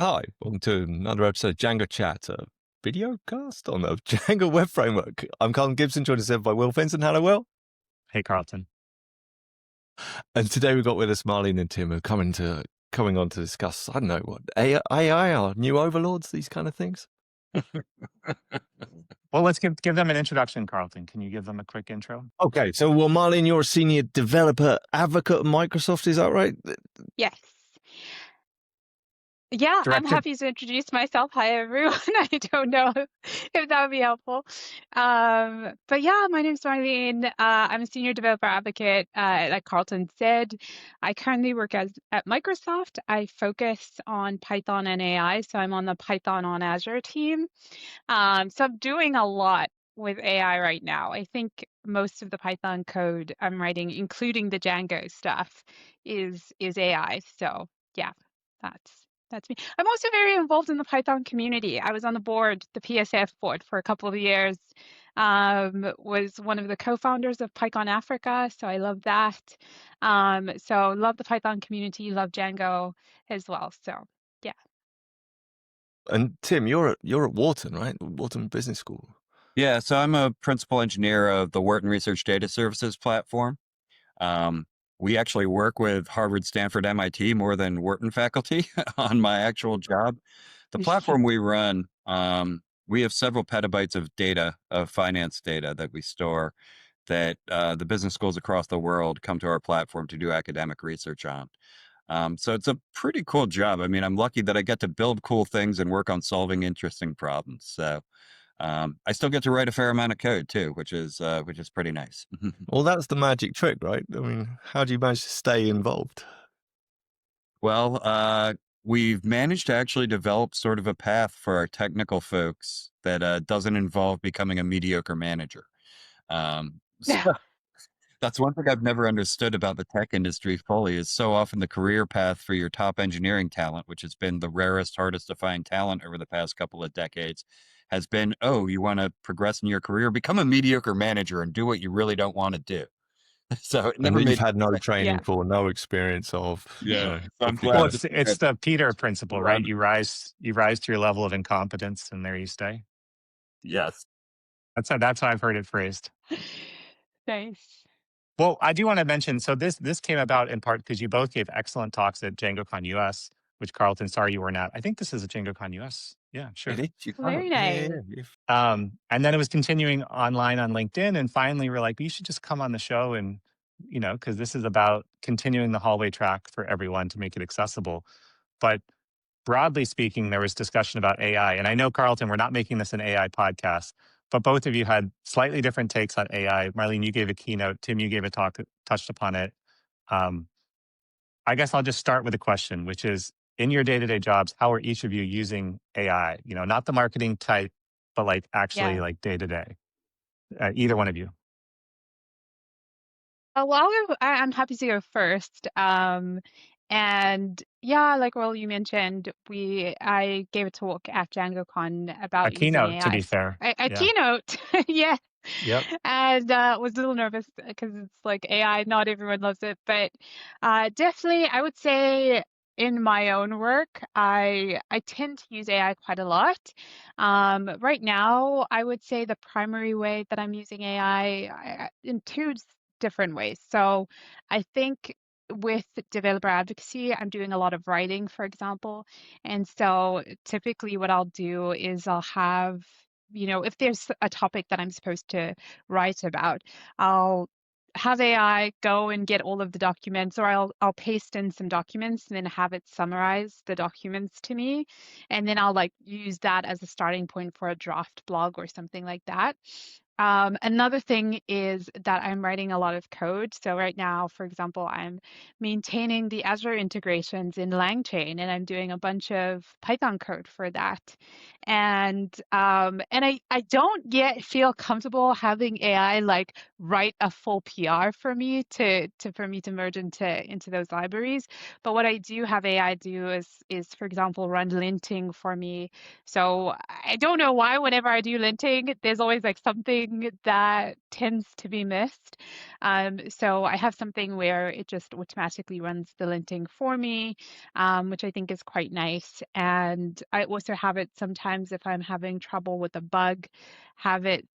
Hi, welcome to another episode of Django Chat, a video cast on the Django web framework. I'm Carlton Gibson, joined as ever by Will Vincent. Hello, Will. Hey, Carlton. And today we've got with us Marlene and Tim, who are coming on to discuss, I don't know what, AI, our new overlords, these kind of things. Well, let's give them an introduction, Carlton. Can you give them a quick intro? Okay, so well, Marlene, you're a senior developer advocate at Microsoft, is that right? Yes. Yeah, I'm Director. happy to introduce myself. Hi, everyone. I don't know if that would be helpful. But yeah, my name's Marlene. I'm a senior developer advocate. Like Carlton said, I currently work at Microsoft. I focus on Python and AI, so I'm on the Python on Azure team. So I'm doing a lot with AI right now. I think most of the Python code I'm writing, including the Django stuff, is AI. So yeah, that's me. I'm also very involved in the Python community. I was on the board, the PSF board, for a couple of years. Was one of the co-founders of PyCon Africa, so I love that. So love the Python community, love Django as well. So yeah. And Tim, you're at Wharton, right? Wharton Business School. Yeah, so I'm a principal engineer of the Wharton Research Data Services platform. We actually work with Harvard, Stanford, MIT more than Wharton faculty on my actual job. The platform we run, we have several petabytes of data, of finance data that we store that the business schools across the world come to our platform to do academic research on. So it's a pretty cool job. I mean, I'm lucky that I get to build cool things and work on solving interesting problems. So I still get to write a fair amount of code too, which is pretty nice. Well, that's the magic trick, right? I mean, how do you manage to stay involved? Well, we've managed to actually develop sort of a path for our technical folks that doesn't involve becoming a mediocre manager. So that's one thing I've never understood about the tech industry fully is so often the career path for your top engineering talent, which has been the rarest, hardest to find talent over the past couple of decades, has been, oh, you want to progress in your career, become a mediocre manager and do what you really don't want to do. So it never And made you've had no sense. training Yeah. for, no experience of. Yeah. So I'm of glad Well, the- it's the Peter principle, right? Around- You rise to your level of incompetence, and there you stay. Yes. That's how I've heard it phrased. Nice. Well, I do want to mention. So this came about in part because you both gave excellent talks at DjangoCon US, which Carlton, sorry you weren't at. I think this is a DjangoCon US. Yeah, sure. It is, you Very can't- nice. And then it was continuing online on LinkedIn, and finally we're like, you should just come on the show, and because this is about continuing the hallway track for everyone to make it accessible. But broadly speaking, there was discussion about AI, and I know, Carlton, we're not making this an AI podcast, but both of you had slightly different takes on AI. Marlene, you gave a keynote. Tim, you gave a talk that touched upon it. I guess I'll just start with a question, which is, in your day-to-day jobs, how are each of you using AI? Not the marketing type, but like actually Yeah. like day-to-day. Either one of you. Well, I'm happy to go first. And yeah, like Will, you mentioned, I gave a talk at DjangoCon A about using keynote, to AI. be fair. A Yeah. keynote, yeah. Yep. And was a little nervous because it's like AI, not everyone loves it, but definitely, I would say in my own work, I tend to use AI quite a lot. Right now, I would say the primary way that I'm using AI in two different ways. So I think with developer advocacy, I'm doing a lot of writing, for example. And so typically what I'll do is I'll have, if there's a topic that I'm supposed to write about, I'll have AI go and get all of the documents, or I'll paste in some documents and then have it summarize the documents to me. And then I'll like use that as a starting point for a draft blog or something like that. Another thing is that I'm writing a lot of code. So right now, for example, I'm maintaining the Azure integrations in LangChain, and I'm doing a bunch of Python code for that. And I don't yet feel comfortable having AI like write a full PR for me to merge into those libraries. But what I do have AI do is for example run linting for me. So I don't know why whenever I do linting, there's always like something thing that tends to be missed. So I have something where it just automatically runs the linting for me, which I think is quite nice. And I also have it sometimes if I'm having trouble with a bug, have it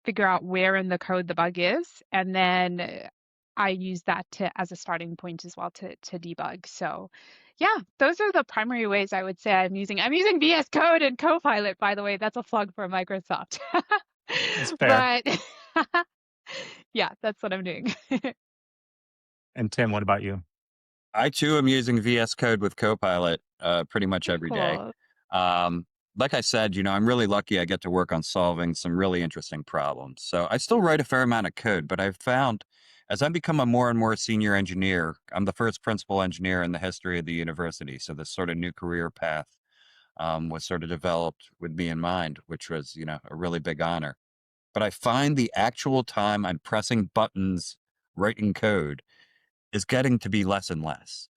figure out where in the code the bug is, and then I use that as a starting point as well to debug. So yeah, those are the primary ways I would say I'm using. I'm using VS Code and Copilot, by the way. That's a plug for Microsoft. That's fair. But yeah, that's what I'm doing. And Tim, what about you? I too am using VS Code with Copilot pretty much every day. Cool. Like I said, I'm really lucky I get to work on solving some really interesting problems. So I still write a fair amount of code, but I've found as I become a more and more senior engineer, I'm the first principal engineer in the history of the university. So this sort of new career path was sort of developed with me in mind, which was, a really big honor. But I find the actual time I'm pressing buttons, writing code is getting to be less and less.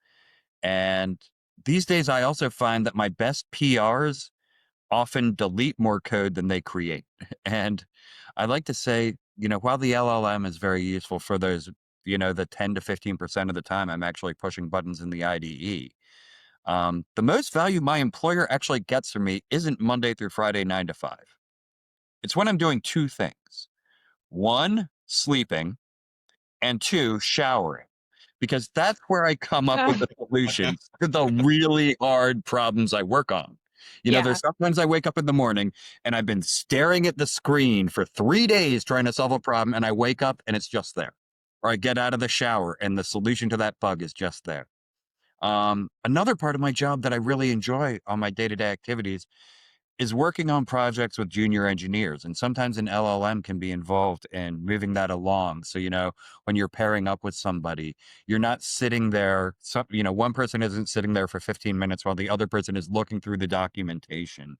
And these days, I also find that my best PRs often delete more code than they create. And I like to say, while the LLM is very useful for those, the 10 to 15% of the time I'm actually pushing buttons in the IDE, the most value my employer actually gets from me isn't Monday through Friday, 9 to 5. It's when I'm doing two things. One, sleeping, and two, showering. Because that's where I come up with the solutions to the really hard problems I work on. Yeah. There's sometimes I wake up in the morning and I've been staring at the screen for 3 days trying to solve a problem, and I wake up and it's just there. Or I get out of the shower and the solution to that bug is just there. Another part of my job that I really enjoy on my day-to-day activities is working on projects with junior engineers. And sometimes an LLM can be involved in moving that along. So, when you're pairing up with somebody, you're not sitting there. One person isn't sitting there for 15 minutes while the other person is looking through the documentation,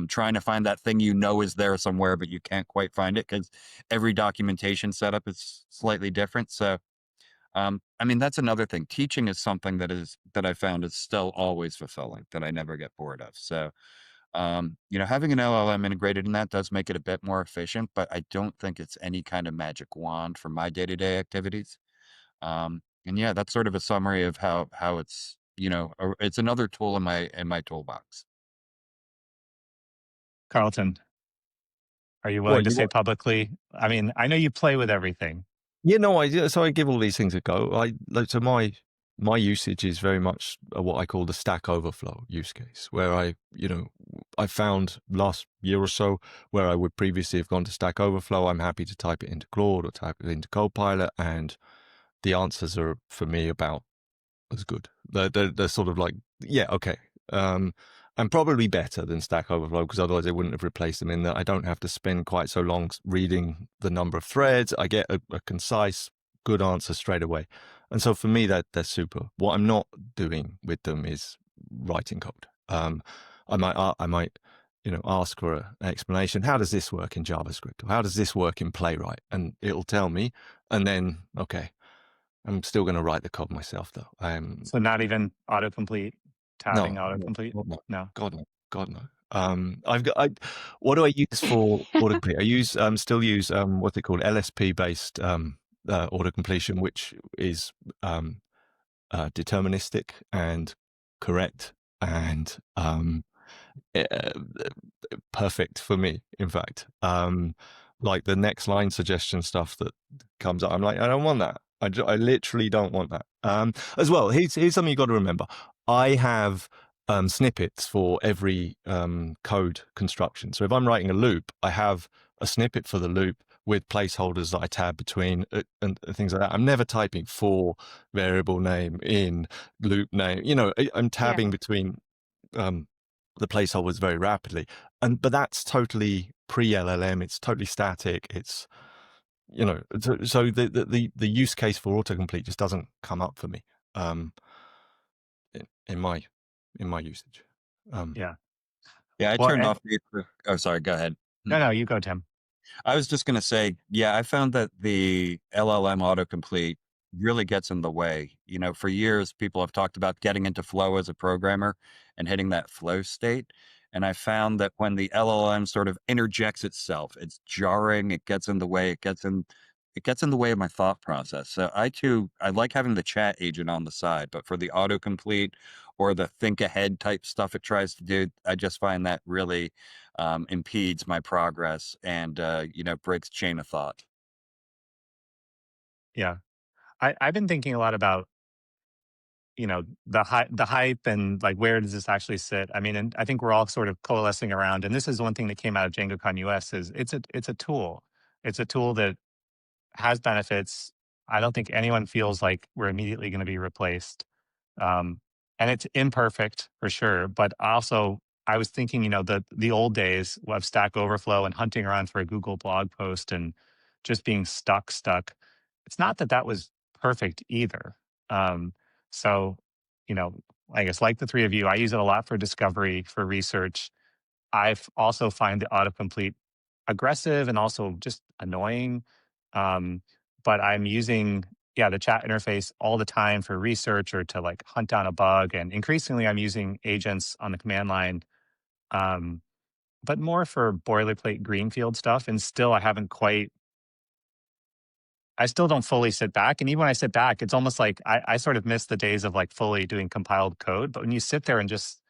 trying to find that thing is there somewhere, but you can't quite find it because every documentation setup is slightly different. So, that's another thing. Teaching is something that I found is still always fulfilling, that I never get bored of. So, having an LLM integrated in that does make it a bit more efficient, but I don't think it's any kind of magic wand for my day-to-day activities. And yeah, that's sort of a summary of how it's, it's another tool in my toolbox. Carlton, are you Well, willing to you say want, publicly? I mean, I know you play with everything. I give all these things a go. So my usage is very much what I call the Stack Overflow use case, where I found last year or so where I would previously have gone to Stack Overflow. I'm happy to type it into Claude or type it into Copilot, and the answers are for me about as good. They're sort of like, yeah, okay. And probably better than Stack Overflow, because otherwise I wouldn't have replaced them, in that I don't have to spend quite so long reading the number of threads. I get a concise, good answer straight away. And so for me, they're super. What I'm not doing with them is writing code. I might ask for an explanation. How does this work in JavaScript? Or how does this work in Playwright? And it'll tell me. And then, okay, I'm still going to write the code myself, though. So not even autocomplete, tabbing No, autocomplete? no, No. God no. What do I use for autocomplete? I still use what's it called, LSP based autocompletion, which is deterministic and correct and perfect for me. In fact, like the next line suggestion stuff that comes up, I'm like, I don't want that. I literally don't want that. As well, here's something you got to remember. I have snippets for every code construction. So if I'm writing a loop, I have a snippet for the loop with placeholders that I tab between and things like that. I'm never typing for variable name in loop name. I'm tabbing between the placeholders very rapidly. But that's totally pre-LLM. It's totally static. It's so the use case for autocomplete just doesn't come up for me in my usage. Yeah. Yeah, I Well, turned and- off the. Oh, sorry. Go ahead. No, you go, Tim. I was just going to say, yeah, I found that the LLM autocomplete really gets in the way. For years, people have talked about getting into flow as a programmer and hitting that flow state. And I found that when the LLM sort of interjects itself, it's jarring, it gets in the way, it gets in the way of my thought process. So I like having the chat agent on the side, but for the autocomplete or the think ahead type stuff it tries to do, I just find that really impedes my progress and, breaks chain of thought. Yeah. I've been thinking a lot about, the hype and like where does this actually sit? I mean, and I think we're all sort of coalescing around, and this is one thing that came out of DjangoCon US is it's a tool. It's a tool that has benefits. I don't think anyone feels like we're immediately going to be replaced. Um, and it's imperfect for sure. But also, I was thinking, the old days of Stack Overflow and hunting around for a Google blog post and just being stuck. It's not that that was perfect either. So, you know, I guess like the three of you, I use it a lot for discovery, for research. I've also find the autocomplete aggressive and also just annoying. Um, but I'm using, yeah, the chat interface all the time for research or to like hunt down a bug. And increasingly, I'm using agents on the command line, um, but more for boilerplate greenfield stuff. And still, I still don't fully sit back. And even when I sit back, it's almost like I sort of miss the days of like fully doing compiled code. But when you sit there and just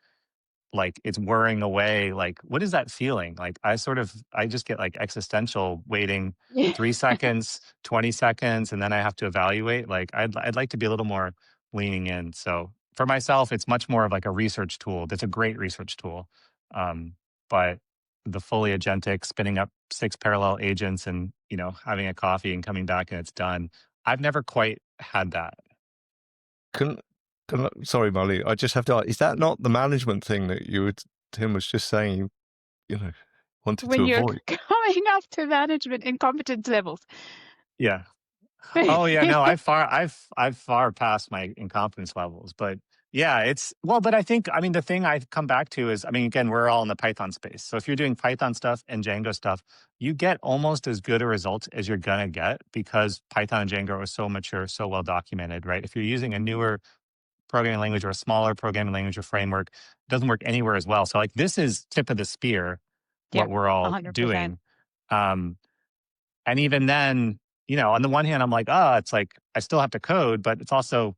like it's whirring away, like what is that feeling? Like I just get like existential waiting Yeah. 3 seconds, 20 seconds, and then I have to evaluate. Like I'd like to be a little more leaning in. So for myself, it's much more of like a research tool. That's a great research tool. Um, but the fully agentic spinning up 6 parallel agents and having a coffee and coming back and it's done. I've never quite had that. Can, sorry, Molly, I just have to ask, is that not the management thing that Tim was just saying, wanted When to you're avoid? coming up to management incompetence levels. Yeah. Oh yeah, no, I've far passed my incompetence levels, but yeah, but I mean the thing I come back to is, I mean, again, we're all in the Python space. So if you're doing Python stuff and Django stuff, you get almost as good a result as you're gonna get because Python and Django are so mature, so well documented, right? If you're using a newer programming language or a smaller programming language or framework, it doesn't work anywhere as well. So like this is tip of the spear, Yeah, what we're all 100%. doing. Um, and even then, on the one hand, I'm like, it's like I still have to code, but it's also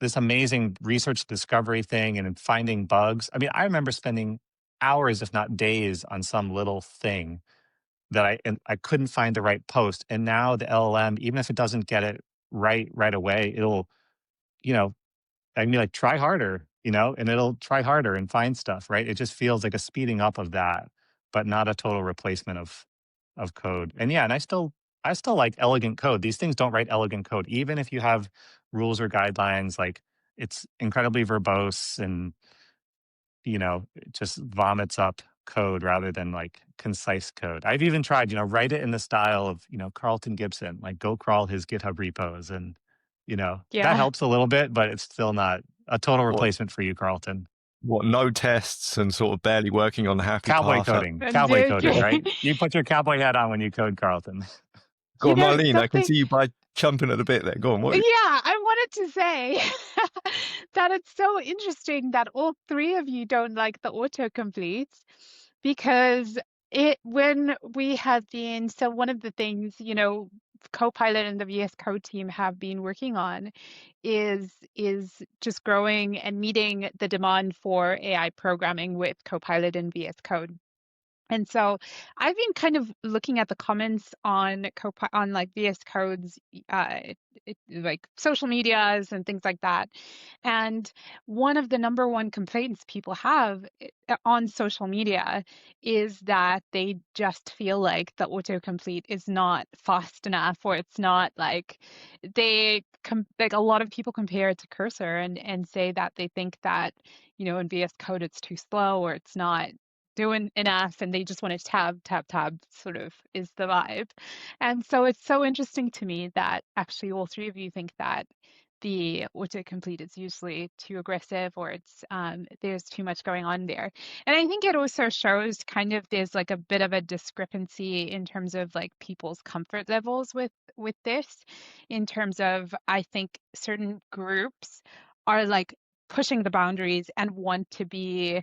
this amazing research discovery thing and finding bugs. I mean, I remember spending hours, if not days, on some little thing that I couldn't find the right post. And now the LLM, even if it doesn't get it right away, it'll, you know, I mean, like try harder, and it'll try harder and find stuff, right? It just feels like a speeding up of that, but not a total replacement of code. And yeah, and I still like elegant code. These things don't write elegant code, even if you have rules or guidelines. Like it's incredibly verbose and it just vomits up code rather than like concise code. I've even tried, write it in the style of Carlton Gibson, like go crawl his GitHub repos, and that Yeah. helps a little bit, but it's still not a total What, replacement for you, Carlton. no tests and sort of barely working on the happy Cowboy path? coding, And cowboy coding, right? You put your cowboy hat on when you code, Carlton. Go you on, know Marlene, I can something. see you by jumping at the bit there. Go on, what? Yeah, I wanted to say that it's so interesting that all three of you don't like the autocompletes because when we have been, so one of the things, Copilot and the VS Code team have been working on is just growing and meeting the demand for AI programming with Copilot and VS Code. And so I've been kind of looking at the comments on like VS Code's like social medias and things like that. And one of the number one complaints people have on social media is that they just feel like the autocomplete is not fast enough, or it's not like like a lot of people compare it to Cursor and say that they think that in VS Code it's too slow or it's not doing enough, and they just want to tab sort of is the vibe. And so it's so interesting to me that actually all three of you think that the autocomplete is usually too aggressive, or it's there's too much going on there. And I think it also shows kind of there's like a bit of a discrepancy in terms of like people's comfort levels with this, in terms of I think certain groups are like pushing the boundaries and want to be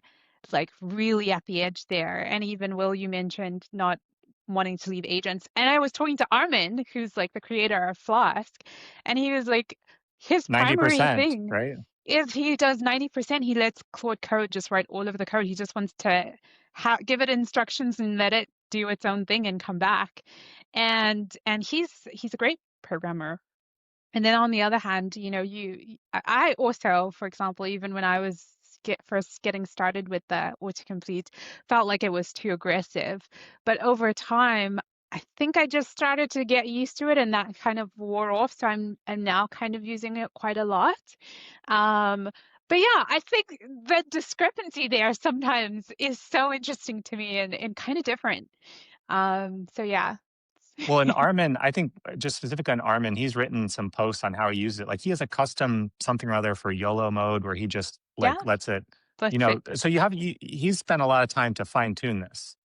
like really at the edge there. And even Will, you mentioned not wanting to leave agents. And I was talking to Armin, who's like the creator of Flask, and he was like, his primary 90%, thing right? is he does 90%. He lets Claude Code just write all of the code. He just wants to give it instructions and let it do its own thing and come back. And he's a great programmer. And then on the other hand, you know, I also, for example, even when I was first getting started with the autocomplete, felt like it was too aggressive. But over time, I think I just started to get used to it, and that kind of wore off. So I'm now kind of using it quite a lot. But yeah, I think the discrepancy there sometimes is so interesting to me and kind of different. So yeah. Well, in Armin, I think just specific on Armin, he's written some posts on how he uses it. Like he has a custom something or other for YOLO mode where he just Yeah, like lets it, let's you see. know, so he's spent a lot of time to fine tune this.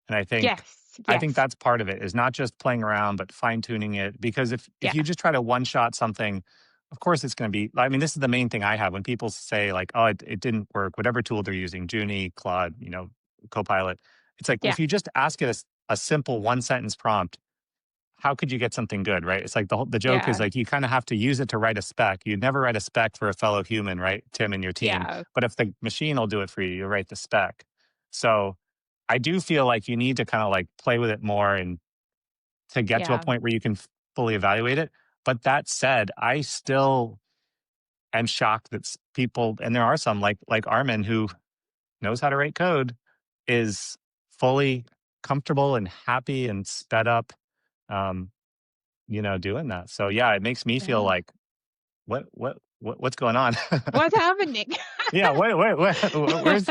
And I think Yes. that's part of it, is not just playing around, but fine tuning it. Because if Yeah. you just try to one shot something, of course it's going to be, I mean, this is the main thing I have when people say like, oh, it didn't work, whatever tool they're using, Junie, Claude, you know, Copilot. It's like, well, Yeah. if you just ask it a simple one sentence prompt, how could you get something good, right? It's like the joke is Yeah. like you kind of have to use it to write a spec. You'd never write a spec for a fellow human, right? Tim and your team. Yeah. But if the machine will do it for you, you write the spec. So I do feel like you need to kind of like play with it more and to get to a Yeah. point where you can fully evaluate it. But that said, I still am shocked that people, and there are some like Armin who knows how to write code, is fully comfortable and happy and sped up. You know, doing that. So yeah, it makes me feel Yeah. like what's going on? What's happening? Yeah, where's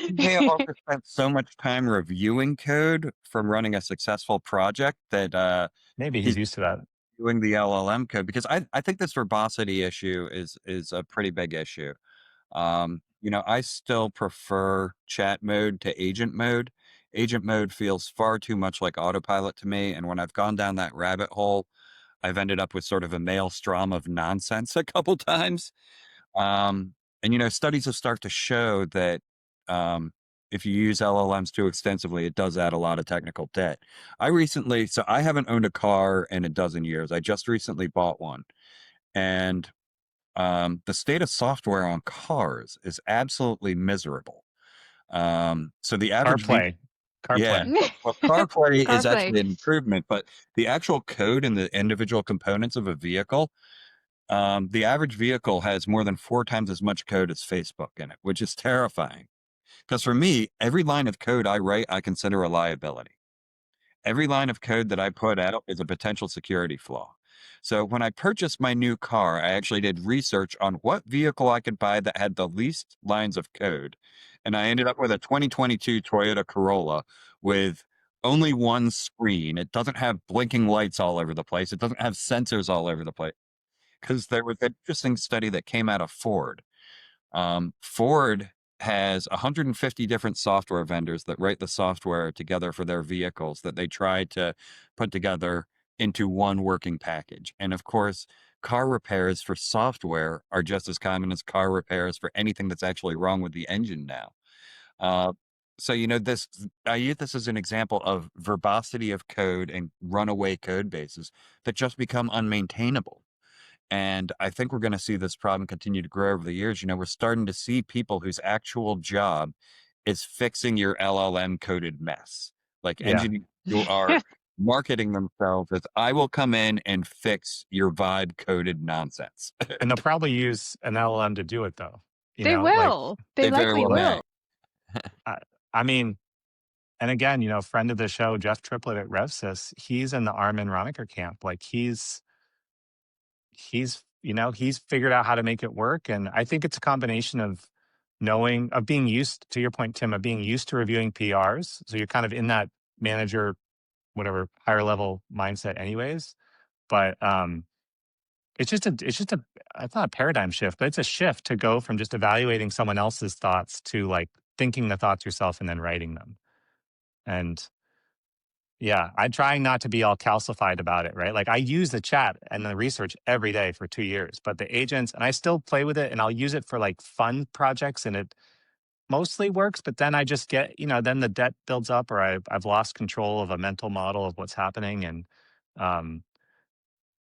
They also spent so much time reviewing code from running a successful project that maybe he's he's used to that. doing the LLM code, because I think this verbosity issue is a pretty big issue. You know, I still prefer chat mode to agent mode. Agent mode feels far too much like autopilot to me, and when I've gone down that rabbit hole, I've ended up with sort of a maelstrom of nonsense a couple times. And you know, studies have started to show that um, if you use LLMs too extensively, it does add a lot of technical debt. So I haven't owned a car in a dozen years. I just recently bought one, and the state of software on cars is absolutely miserable. So the average CarPlay. yeah, CarPlay. well, CarPlay is CarPlay. actually an improvement, but the actual code and the individual components of a vehicle, the average vehicle has more than 4 times as much code as Facebook in it, which is terrifying. Because for me, every line of code I write, I consider a liability. Every line of code that I put out is a potential security flaw. So when I purchased my new car, I actually did research on what vehicle I could buy that had the least lines of code. And I ended up with a 2022 Toyota Corolla with only one screen. It doesn't have blinking lights all over the place. It doesn't have sensors all over the place. Because there was an interesting study that came out of Ford. Ford has 150 different software vendors that write the software together for their vehicles that they try to put together into one working package. And of course, car repairs for software are just as common as car repairs for anything that's actually wrong with the engine now. So, you know, I use this as an example of verbosity of code and runaway code bases that just become unmaintainable. And I think we're going to see this problem continue to grow over the years. You know, we're starting to see people whose actual job is fixing your LLM coded mess. Like Yeah. engineers who are marketing themselves as, I will come in and fix your vibe coded nonsense. And they'll probably use an LLM to do it though. You They know, like will. They They very likely well may. will. I mean, and again, you know, friend of the show, Jeff Triplett at RevSys, he's in the Armin Ronacher camp. Like he's you know, he's figured out how to make it work. And I think it's a combination of being used, to your point, Tim, of being used to reviewing PRs. So you're kind of in that manager, whatever, higher level mindset anyways. But it's not a paradigm shift, but it's a shift to go from just evaluating someone else's thoughts to like thinking the thoughts yourself and then writing them. And yeah, I'm trying not to be all calcified about it, right? Like I use the chat and the research every day for 2 years, but the agents, and I still play with it and I'll use it for like fun projects. And mostly works, but then I just get, then the debt builds up, or I've lost control of a mental model of what's happening. And, um,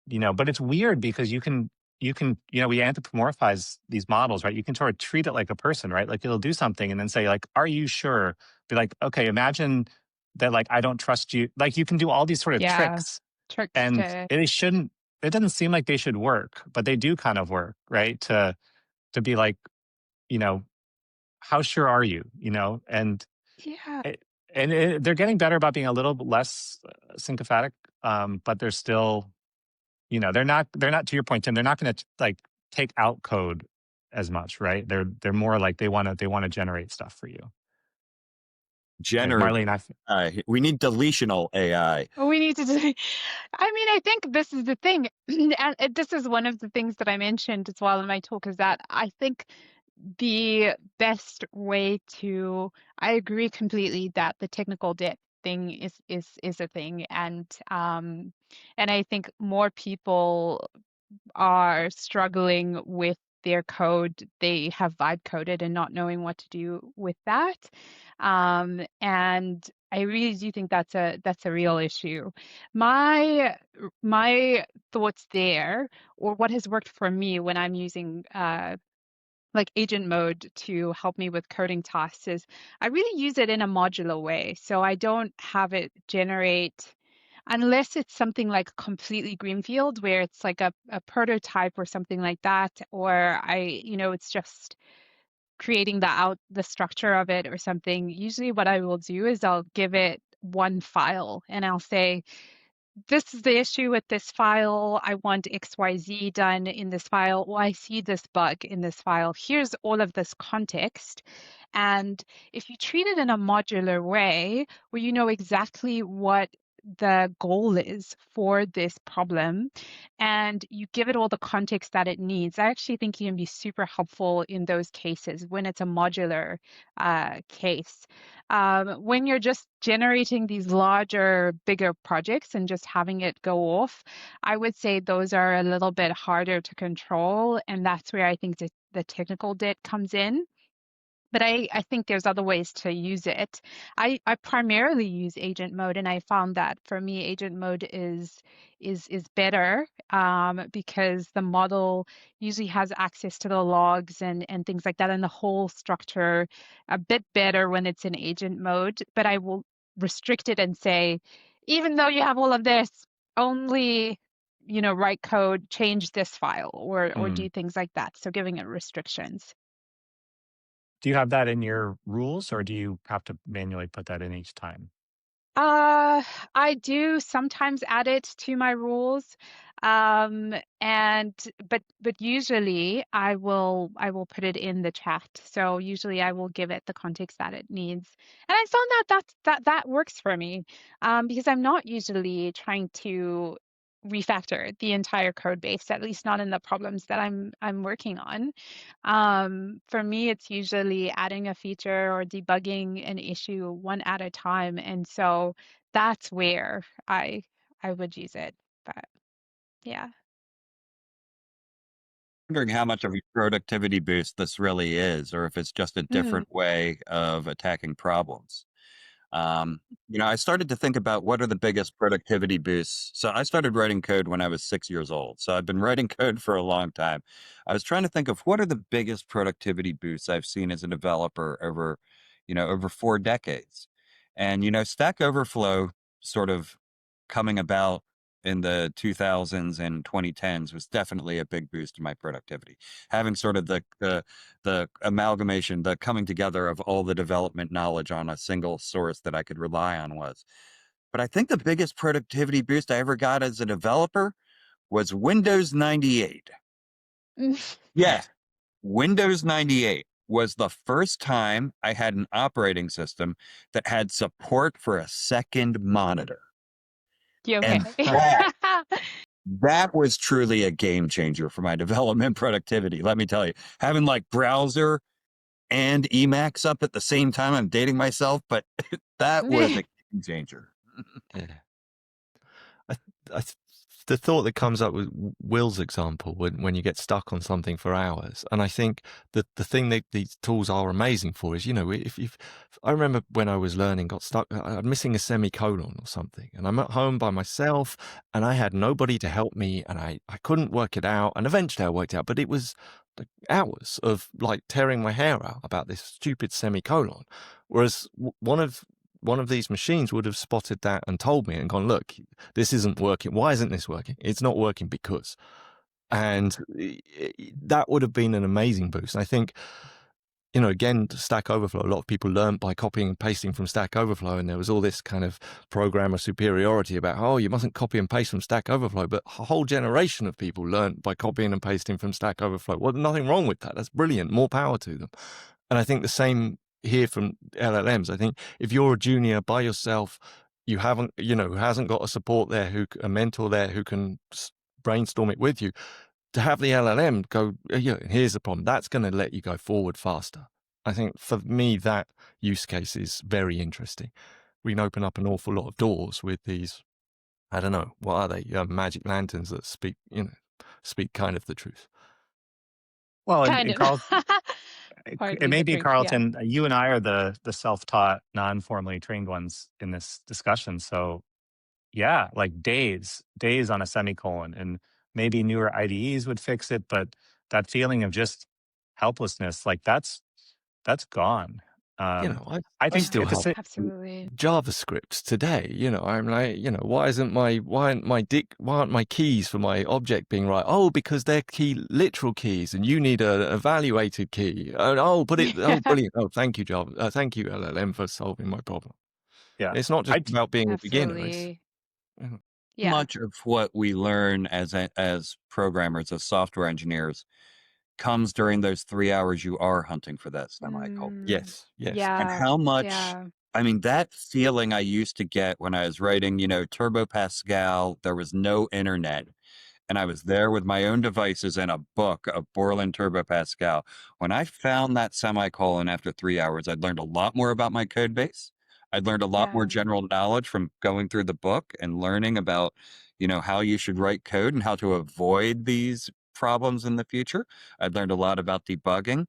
but it's weird because we anthropomorphize these models, right? You can sort of treat it like a person, right? Like it'll do something and then say like, are you sure? Be like, okay, imagine that, like, I don't trust you. Like you can do all these sort of Yeah, tricks, tricks and to it doesn't seem like they should work, but they do kind of work, right? To be like, you know, how sure are you? And yeah. it, they're getting better about being a little bit less syncophatic, but they're still, they're not, to your point, Tim, they're not going to like take out code as much, right? They're more like they want to generate stuff for you. Like Generative. Marlene, We need deletional AI. We need to do, I mean, I think this is the thing, and this is one of the things that I mentioned as well in my talk, is that I think the best way to, I agree completely that the technical debt thing is a thing, and I think more people are struggling with their code. They have vibe coded and not knowing what to do with that. And I really do think that's a real issue. My thoughts there, or what has worked for me when I'm using like agent mode to help me with coding tasks, is I really use it in a modular way. So I don't have it generate, unless it's something like completely greenfield where it's like a prototype or something like that, or it's just creating the structure of it or something. Usually what I will do is I'll give it one file and I'll say, this is the issue with this file. I want XYZ done in this file. Or I see this bug in this file. Here's all of this context. And if you treat it in a modular way, where you know exactly what the goal is for this problem, and you give it all the context that it needs, I actually think it can be super helpful in those cases when it's a modular case. When you're just generating these larger, bigger projects and just having it go off, I would say those are a little bit harder to control. And that's where I think the technical debt comes in. But I think there's other ways to use it. I primarily use agent mode, and I found that for me, agent mode is better because the model usually has access to the logs and things like that, and the whole structure a bit better when it's in agent mode. But I will restrict it and say, even though you have all of this, only write code, change this file, or do things like that. So giving it restrictions. do you have that in your rules, or do you have to manually put that in each time? I do sometimes add it to my rules. And but usually I will put it in the chat. So usually I will give it the context that it needs. And I found that works for me. Because I'm not usually trying to refactor the entire code base, at least not in the problems that I'm working on. For me, it's usually adding a feature or debugging an issue one at a time. And so that's where I would use it. But yeah. Wondering how much of a productivity boost this really is, or if it's just a different way of attacking problems. I started to think about what are the biggest productivity boosts. So I started writing code when I was 6 years old. So I've been writing code for a long time. I was trying to think of what are the biggest productivity boosts I've seen as a developer over 4 decades. And, Stack Overflow sort of coming about in the 2000s and 2010s was definitely a big boost to my productivity. Having sort of the amalgamation, the coming together of all the development knowledge on a single source that I could rely on was. But I think the biggest productivity boost I ever got as a developer was Windows 98. Yeah, Windows 98 was the first time I had an operating system that had support for a second monitor. You And okay? that was truly a game changer for my development productivity. Let me tell you, having like browser and Emacs up at the same time, I'm dating myself, but that was a game changer. Yeah. I, I the thought that comes up with Will's example when you get stuck on something for hours, and I think that the thing that these tools are amazing for is, if I remember when I was learning, got stuck, I'm missing a semicolon or something, and I'm at home by myself, and I had nobody to help me, and I couldn't work it out, and eventually I worked it out, but it was like hours of like tearing my hair out about this stupid semicolon, whereas one of these machines would have spotted that and told me and gone, look, this isn't working. Why isn't this working? It's not working because. And that would have been an amazing boost. And I think, again, Stack Overflow, a lot of people learned by copying and pasting from Stack Overflow. And there was all this kind of programmer superiority about, oh, you mustn't copy and paste from Stack Overflow. But a whole generation of people learned by copying and pasting from Stack Overflow. Well, nothing wrong with that. That's brilliant. More power to them. And I think the same here from LLMs. I think if you're a junior by yourself, you haven't, who hasn't got a support there, a mentor there who can brainstorm it with you, to have the LLM go, here's the problem, that's going to let you go forward faster. I think for me, that use case is very interesting. We can open up an awful lot of doors with these, I don't know, what are they? Magic lanterns that speak kind of the truth. Well, Kind and of. Carl, Hardly it may the be, truth, yeah. Carlton, you and I are the self-taught, non-formally trained ones in this discussion. So yeah, like days on a semicolon, and maybe newer IDEs would fix it, but that feeling of just helplessness, like that's gone. Um, I, I I think still at the have same, Absolutely. JavaScript today. I'm like, why aren't my keys for my object being right? Oh, because they're literal keys, and you need a evaluated key. Oh, brilliant. Oh, thank you, Java. Thank you, LLM, for solving my problem. yeah, It's not just I about being a beginner. It's Absolutely. Mhm. Yeah. Much of what we learn as programmers, as software engineers, comes during those 3 hours you are hunting for that semicolon. Mm, Yes, yes. And yeah. how much, Yeah. I mean, that feeling I used to get when I was writing, Turbo Pascal, there was no internet. And I was there with my own devices and a book of Borland Turbo Pascal. When I found that semicolon after 3 hours, I'd learned a lot more about my code base. I'd learned a lot more Yeah. general knowledge from going through the book and learning about, how you should write code and how to avoid these problems in the future. I'd learned a lot about debugging,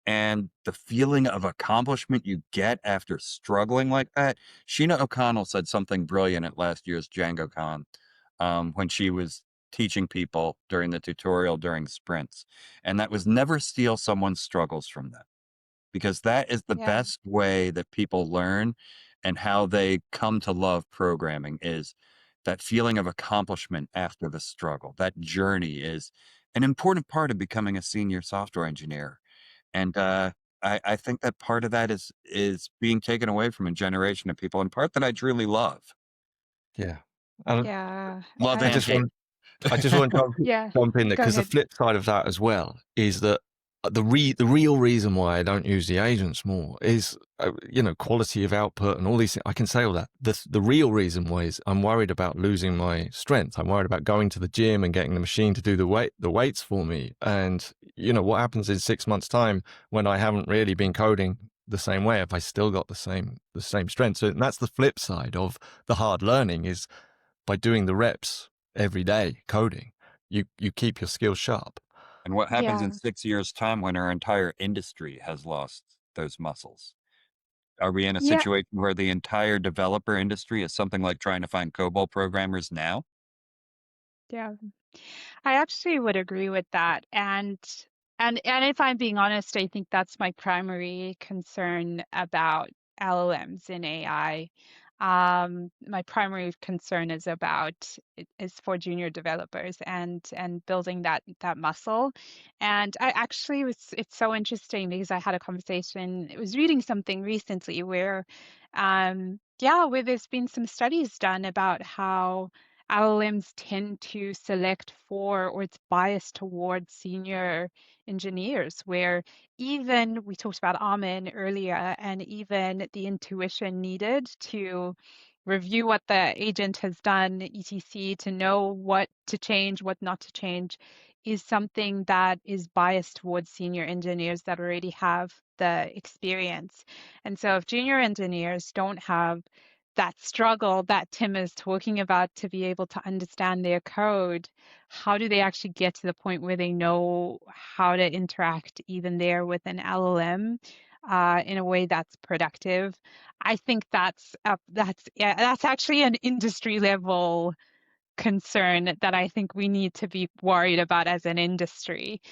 and the feeling of accomplishment you get after struggling like that. Sheena O'Connell said something brilliant at last year's DjangoCon, when she was teaching people during the tutorial during sprints. And that was never steal someone's struggles from them, because that is the Yeah. best way that people learn and how they come to love programming, is that feeling of accomplishment after the struggle. That journey is an important part of becoming a senior software engineer. And I think that part of that is being taken away from a generation of people, and part that I truly love. Yeah. And Yeah. Love I I and just hate. want I just want to yeah. jump in there, Go because the ahead. flip side of that as well is that the real reason why I don't use the agents more is quality of output and all these things. I can say all that. The real reason why is I'm worried about losing my strength. I'm worried about going to the gym and getting the machine to do the weights for me. And what happens in 6 months' time when I haven't really been coding the same way, if I still got the same strength. So that's the flip side of the hard learning, is by doing the reps every day coding, you keep your skills sharp. And what happens in Yeah. 6 years' time when our entire industry has lost those muscles? Are we in a Yeah. situation where the entire developer industry is something like trying to find COBOL programmers now? Yeah. I actually would agree with that. And if I'm being honest, I think that's my primary concern about LLMs in AI. My primary concern is for junior developers and building that muscle. And I actually it's so interesting because I had a conversation. I was reading something recently where there's been some studies done about how LLMs tend to select for, or it's biased towards senior engineers, where even we talked about Amen earlier, and even the intuition needed to review what the agent has done, etc., to know what to change, what not to change, is something that is biased towards senior engineers that already have the experience. And so if junior engineers don't have that struggle that Tim is talking about to be able to understand their code, how do they actually get to the point where they know how to interact even there with an LLM in a way that's productive? I think that's actually an industry level concern that I think we need to be worried about as an industry.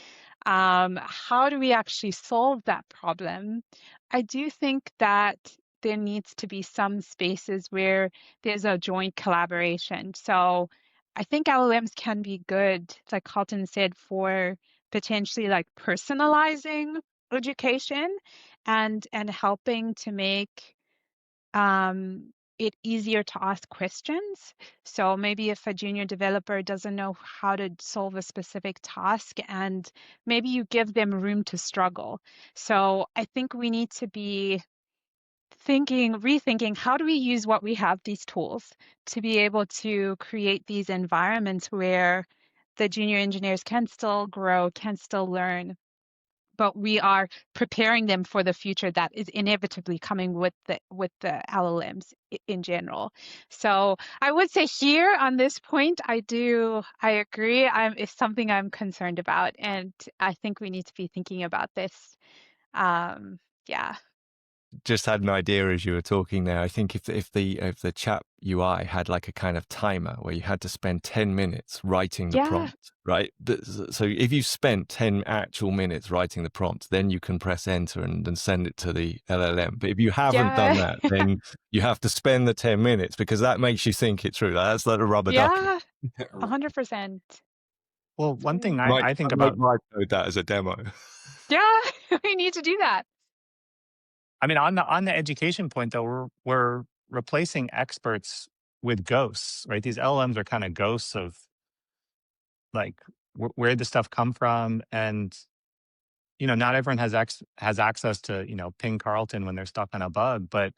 How do we actually solve that problem? I do think that there needs to be some spaces where there's a joint collaboration. So I think LLMs can be good, like Carlton said, for potentially like personalizing education and helping to make it easier to ask questions. So maybe if a junior developer doesn't know how to solve a specific task, and maybe you give them room to struggle. So I think we need to be rethinking, how do we use what we have, these tools, to be able to create these environments where the junior engineers can still grow, can still learn, but we are preparing them for the future that is inevitably coming with the LLMs in general. So I would say here on this point, I agree. It's something I'm concerned about, and I think we need to be thinking about this. Yeah. Just had an idea as you were talking there. I think if the chat UI had like a kind of timer where you had to spend 10 minutes writing the Yeah. prompt, right? So if you spent 10 actual minutes writing the prompt, then you can press enter and send it to the LLM. But if you haven't done Yeah. that, then you have to spend the 10 minutes because that makes you think it through. That's like a rubber ducky. Yeah. 100%. Well, one thing Might I think might about, might code that as a demo. Yeah. We need to do that. I mean, on the education point though, we're replacing experts with ghosts, right? These LLMs are kind of ghosts of like where the stuff come from, and not everyone has access to ping Carlton when they're stuck on a bug, but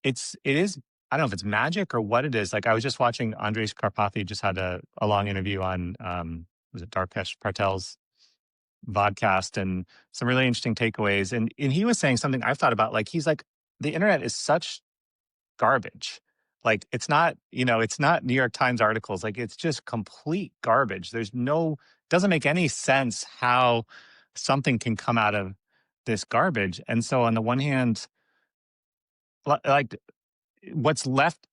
it is, I don't know if it's magic or what it is. Like I was just watching Andres Karpathy just had a long interview on was it Darkesh Patel's vodcast, and some really interesting takeaways. And he was saying something I've thought about. Like he's like, the internet is such garbage. Like it's not, it's not New York Times articles. Like it's just complete garbage. Doesn't make any sense how something can come out of this garbage. And so on the one hand, like what's left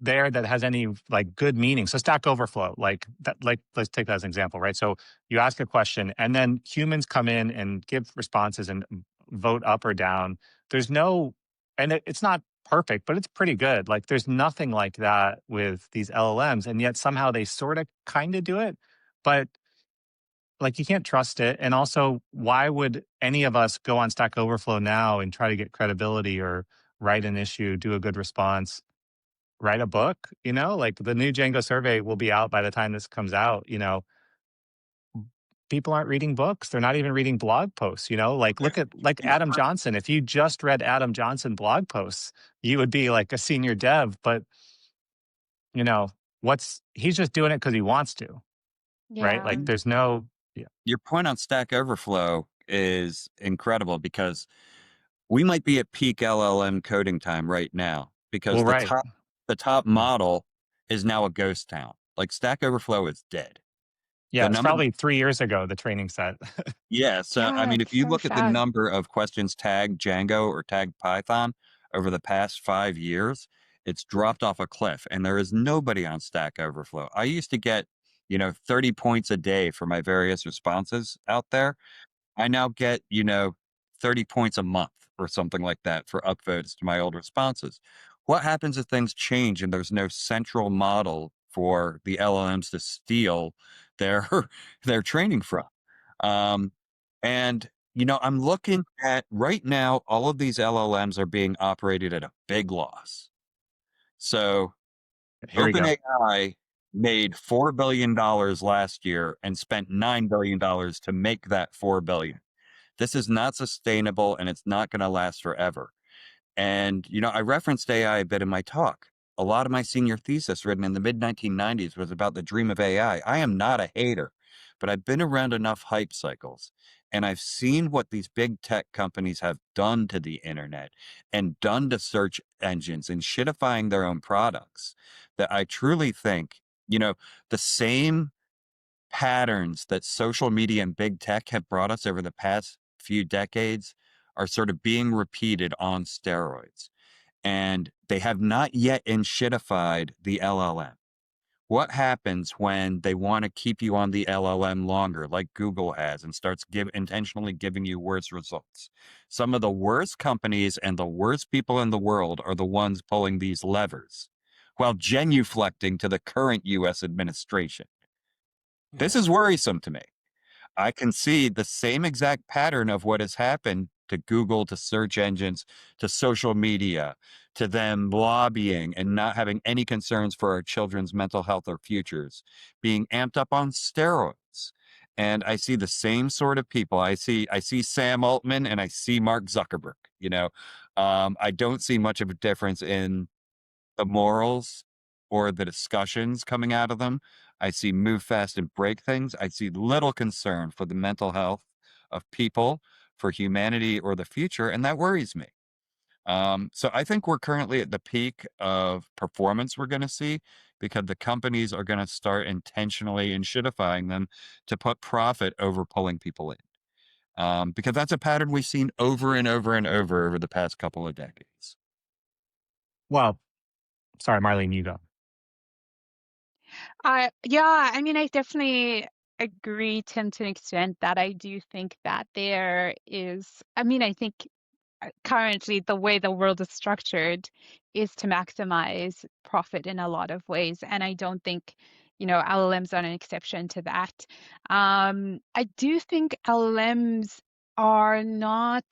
there that has any like good meaning. So Stack Overflow, like that, like let's take that as an example, right? So you ask a question and then humans come in and give responses and vote up or down. There's no, and it's not perfect, but it's pretty good. Like there's nothing like that with these LLMs, and yet somehow they sort of kind of do it, but like you can't trust it. And also, why would any of us go on Stack Overflow now and try to get credibility or write an issue, do a good response, write a book? Like the new Django survey will be out by the time this comes out. People aren't reading books. They're not even reading blog posts. Like look at like Adam Johnson. If you just read Adam Johnson blog posts, you would be like a senior dev. But he's just doing it because he wants to, right? Yeah. Like there's no. Yeah. Your point on Stack Overflow is incredible because we might be at peak LLM coding time right now because Well, right. the top model is now a ghost town. Like Stack Overflow is dead. Yeah, it's probably 3 years ago, the training set. Yeah. So, I mean, it's if you so look at the sad. number of questions tagged Django or tagged Python over the past 5 years, it's dropped off a cliff and there is nobody on Stack Overflow. I used to get, 30 points a day for my various responses out there. I now get, 30 points a month or something like that for upvotes to my old responses. What happens if things change and there's no central model for the LLMs to steal their their training from? And I'm looking at right now, all of these LLMs are being operated at a big loss. So Here we go. OpenAI made $4 billion last year and spent $9 billion to make that $4 billion. This is not sustainable and it's not going to last forever. And, I referenced AI a bit in my talk. A lot of my senior thesis written in the mid 1990s was about the dream of AI. I am not a hater, but I've been around enough hype cycles. And I've seen what these big tech companies have done to the internet and done to search engines and shitifying their own products, that I truly think, the same patterns that social media and big tech have brought us over the past few decades are sort of being repeated on steroids. And they have not yet enshittified the LLM. What happens when they want to keep you on the LLM longer, like Google has, and starts intentionally giving you worse results? Some of the worst companies and the worst people in the world are the ones pulling these levers, while genuflecting to the current US administration. This Yeah. is worrisome to me. I can see the same exact pattern of what has happened to Google, to search engines, to social media, to them lobbying and not having any concerns for our children's mental health or futures, being amped up on steroids. And I see the same sort of people. I see Sam Altman and I see Mark Zuckerberg. I don't see much of a difference in the morals or the discussions coming out of them. I see move fast and break things. I see little concern for the mental health of people, for humanity or the future, and that worries me. So I think we're currently at the peak of performance we're going to see, because the companies are going to start intentionally enshittifying them to put profit over pulling people in. Because that's a pattern we've seen over and over and over the past couple of decades. Well, sorry, Marlene, you go. Yeah, I mean, I definitely agree, Tim, to an extent that I do think that there is, I mean, I think currently the way the world is structured is to maximize profit in a lot of ways. And I don't think, LLMs are an exception to that. I do think LLMs are not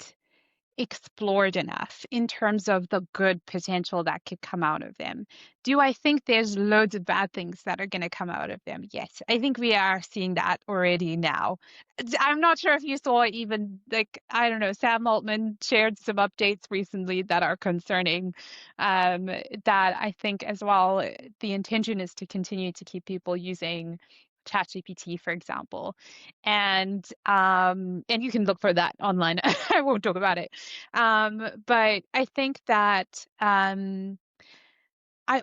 explored enough in terms of the good potential that could come out of them. Do I think there's loads of bad things that are going to come out of them? Yes, I think we are seeing that already now. I'm not sure if you saw even, like, I don't know, Sam Altman shared some updates recently that are concerning, that I think as well, the intention is to continue to keep people using ChatGPT, for example. And you can look for that online. I won't talk about it. But I think that I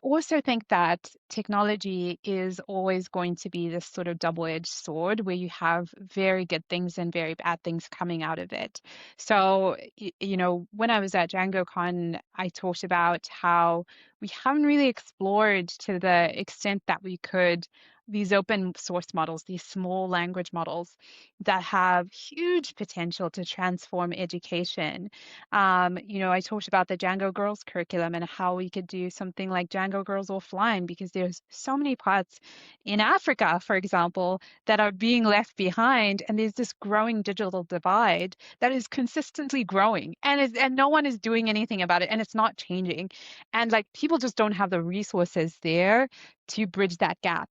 also think that technology is always going to be this sort of double-edged sword where you have very good things and very bad things coming out of it. So, when I was at DjangoCon, I talked about how we haven't really explored to the extent that we could these open source models, these small language models that have huge potential to transform education. I talked about the Django Girls curriculum and how we could do something like Django Girls offline, because there's so many parts in Africa, for example, that are being left behind, and there's this growing digital divide that is consistently growing, and no one is doing anything about it, and it's not changing. And like people just don't have the resources there to bridge that gap.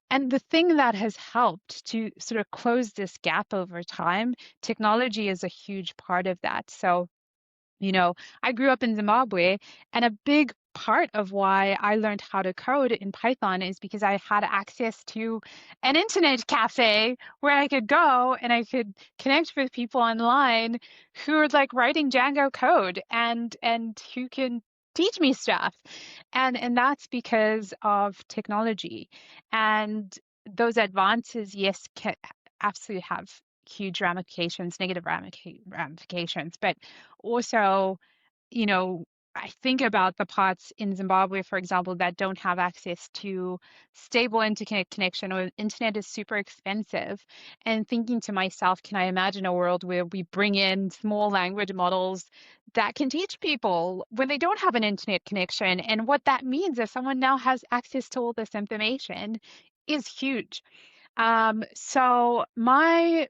And the thing that has helped to sort of close this gap over time, technology is a huge part of that. So I grew up in Zimbabwe, and a big part of why I learned how to code in Python is because I had access to an internet cafe where I could go and I could connect with people online who are like writing Django code and who can teach me stuff. And that's because of technology. And those advances, yes, can absolutely have huge ramifications, negative ramifications, but also, I think about the parts in Zimbabwe, for example, that don't have access to stable internet connection, or internet is super expensive. And thinking to myself, can I imagine a world where we bring in small language models that can teach people when they don't have an internet connection? And what that means if someone now has access to all this information is huge. So my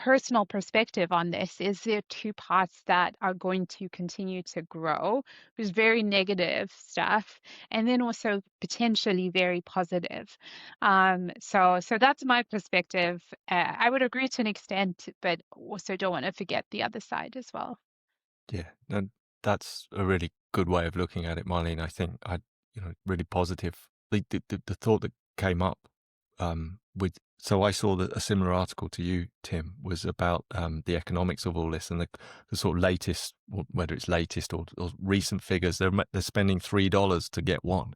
personal perspective on this is there are two parts that are going to continue to grow. There's very negative stuff, and then also potentially very positive. So that's my perspective. I would agree to an extent, but also don't want to forget the other side as well. Yeah, and that's a really good way of looking at it, Marlene. I think really positive. The thought that came up with So I saw that a similar article to you, Tim, was about the economics of all this and the sort of latest, whether it's latest or recent figures. They're spending $3 to get one.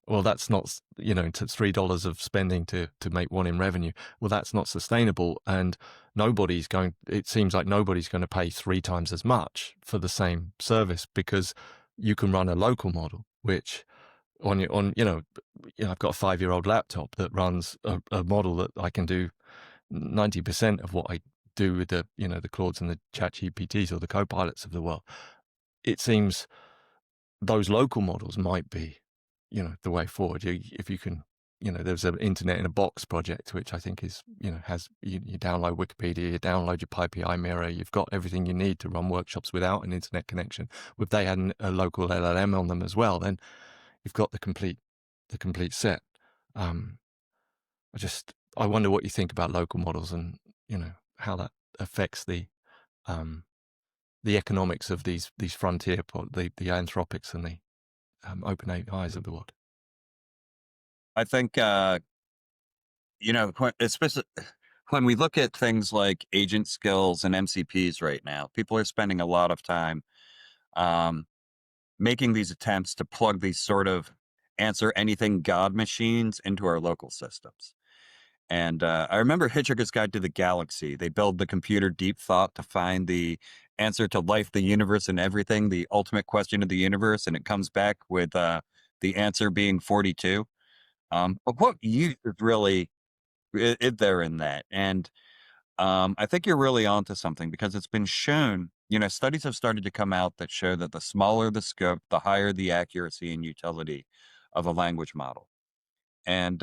Well, that's not, to $3 of spending to make one in revenue. Well, that's not sustainable, and it seems like nobody's going to pay 3 times as much for the same service, because you can run a local model, which I've got a 5-year-old laptop that runs a model that I can do 90% of what I do with the Claudes and the ChatGPTs or the Copilots of the world. It seems those local models might be, the way forward. If you can, there's an Internet in a Box project, which I think is, has, you download Wikipedia, you download your PyPI mirror, you've got everything you need to run workshops without an internet connection. If they had a local LLM on them as well, then you've got the complete set. I wonder what you think about local models and, how that affects the economics of these frontier the Anthropics and the open AIs of the world. I think, especially when we look at things like agent skills and MCPs right now, people are spending a lot of time making these attempts to plug these sort of answer anything God machines into our local systems. And I remember Hitchhiker's Guide to the Galaxy. They build the computer deep thought to find the answer to life, the universe, and everything, the ultimate question of the universe, and it comes back with the answer being 42. But what use is really is there in that? And I think you're really onto something, because it's been shown, studies have started to come out that show that the smaller the scope, the higher the accuracy and utility of a language model. And,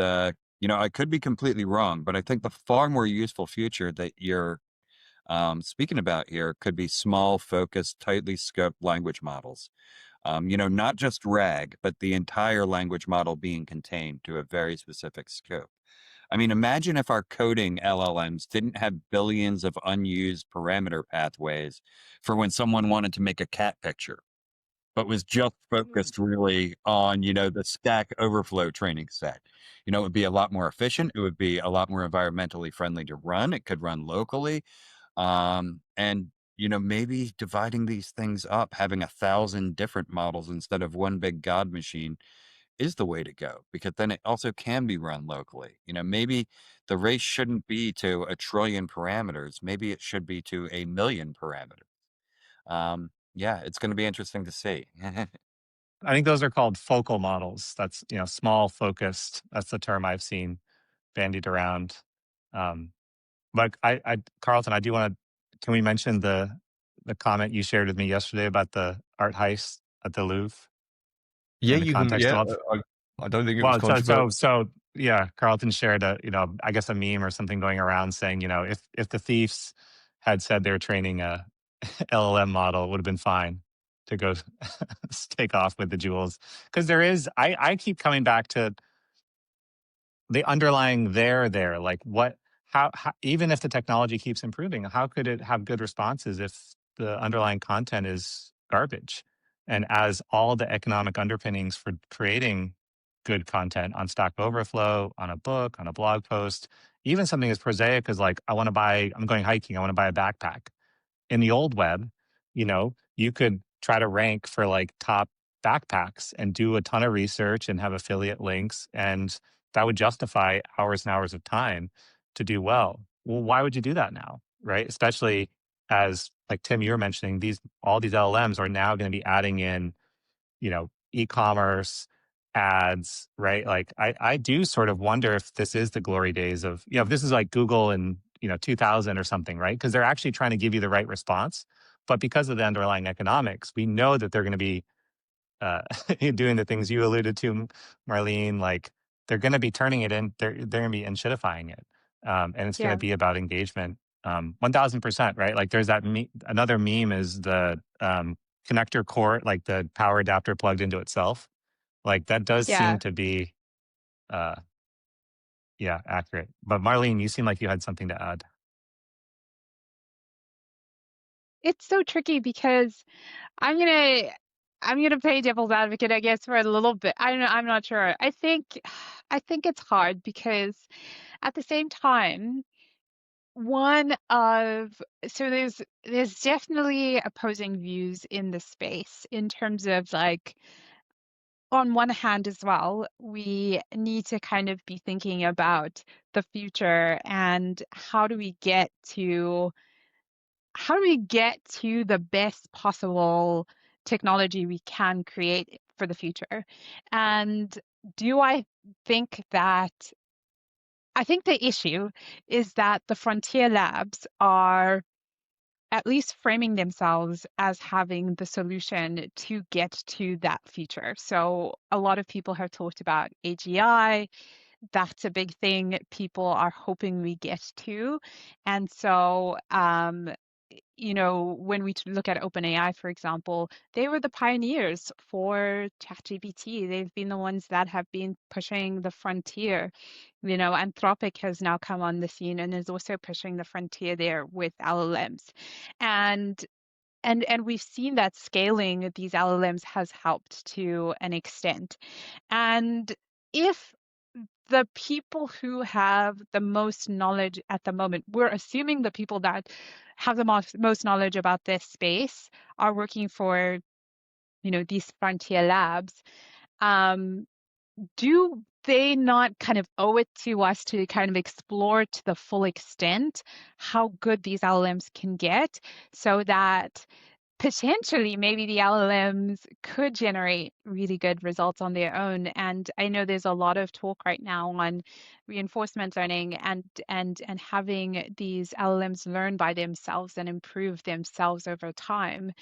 I could be completely wrong, but I think the far more useful future that you're speaking about here could be small, focused, tightly scoped language models. Not just RAG, but the entire language model being contained to a very specific scope. I mean, imagine if our coding LLMs didn't have billions of unused parameter pathways for when someone wanted to make a cat picture, but was just focused really on, the Stack Overflow training set. It would be a lot more efficient. It would be a lot more environmentally friendly to run. It could run locally. And, maybe dividing these things up, having 1,000 different models instead of one big God machine is the way to go, because then it also can be run locally. Maybe the race shouldn't be to 1 trillion parameters. Maybe it should be to 1 million parameters. Yeah, it's going to be interesting to see. I think those are called focal models. That's, small focused. That's the term I've seen bandied around. Um, but Carlton, I do want to, can we mention the comment you shared with me yesterday about the art heist at the Louvre Yeah, in the you can. context Yeah, of, I don't think it was well, controversial. yeah, Carlton shared I guess a meme or something going around saying, if the thieves had said they were training a LLM model, it would have been fine to go take off with the jewels. Because I keep coming back to the underlying there, like how, even if the technology keeps improving, how could it have good responses if the underlying content is garbage? And as all the economic underpinnings for creating good content on Stack Overflow, on a book, on a blog post, even something as prosaic as like, I'm going hiking, I want to buy a backpack. In the old web, you could try to rank for like top backpacks and do a ton of research and have affiliate links, and that would justify hours and hours of time to do well. Well, why would you do that now? Right? Especially as, like Tim, you were mentioning, all these LLMs are now going to be adding in, e-commerce, ads, right? Like I do sort of wonder if this is the glory days of, if this is like Google in, 2000 or something, right? Because they're actually trying to give you the right response. But because of the underlying economics, we know that they're going to be doing the things you alluded to, Marlene, like they're going to be turning it in, they're going to be enshittifying it. And it's going to Yeah. be about engagement. 1000%, right? Like there's another meme is the connector cord, like the power adapter plugged into itself. Like that does seem Yeah. to be, uh, yeah, accurate. But Marlene, you seem like you had something to add. It's so tricky because I'm gonna I'm gonna play devil's advocate, I guess, for a little bit. I don't know, I'm not sure. I think it's hard because at the same time, one of so there's definitely opposing views in the space in terms of like on one hand as well, we need to kind of be thinking about the future and how do we get to the best possible technology we can create for the future? And do I think that I think the issue is that the frontier labs are at least framing themselves as having the solution to get to that future. So a lot of people have talked about AGI. That's a big thing people are hoping we get to. And so when we look at OpenAI, for example, they were the pioneers for ChatGPT. They've been the ones that have been pushing the frontier. Anthropic has now come on the scene and is also pushing the frontier there with LLMs. And we've seen that scaling these LLMs has helped to an extent. And if the people who have the most knowledge at the moment, we're assuming the people that have the most knowledge about this space are working for, these frontier labs. Do they not kind of owe it to us to kind of explore to the full extent how good these LLMs can get so that potentially maybe the LLMs could generate really good results on their own? And I know there's a lot of talk right now on reinforcement learning and having these LLMs learn by themselves and improve themselves over time.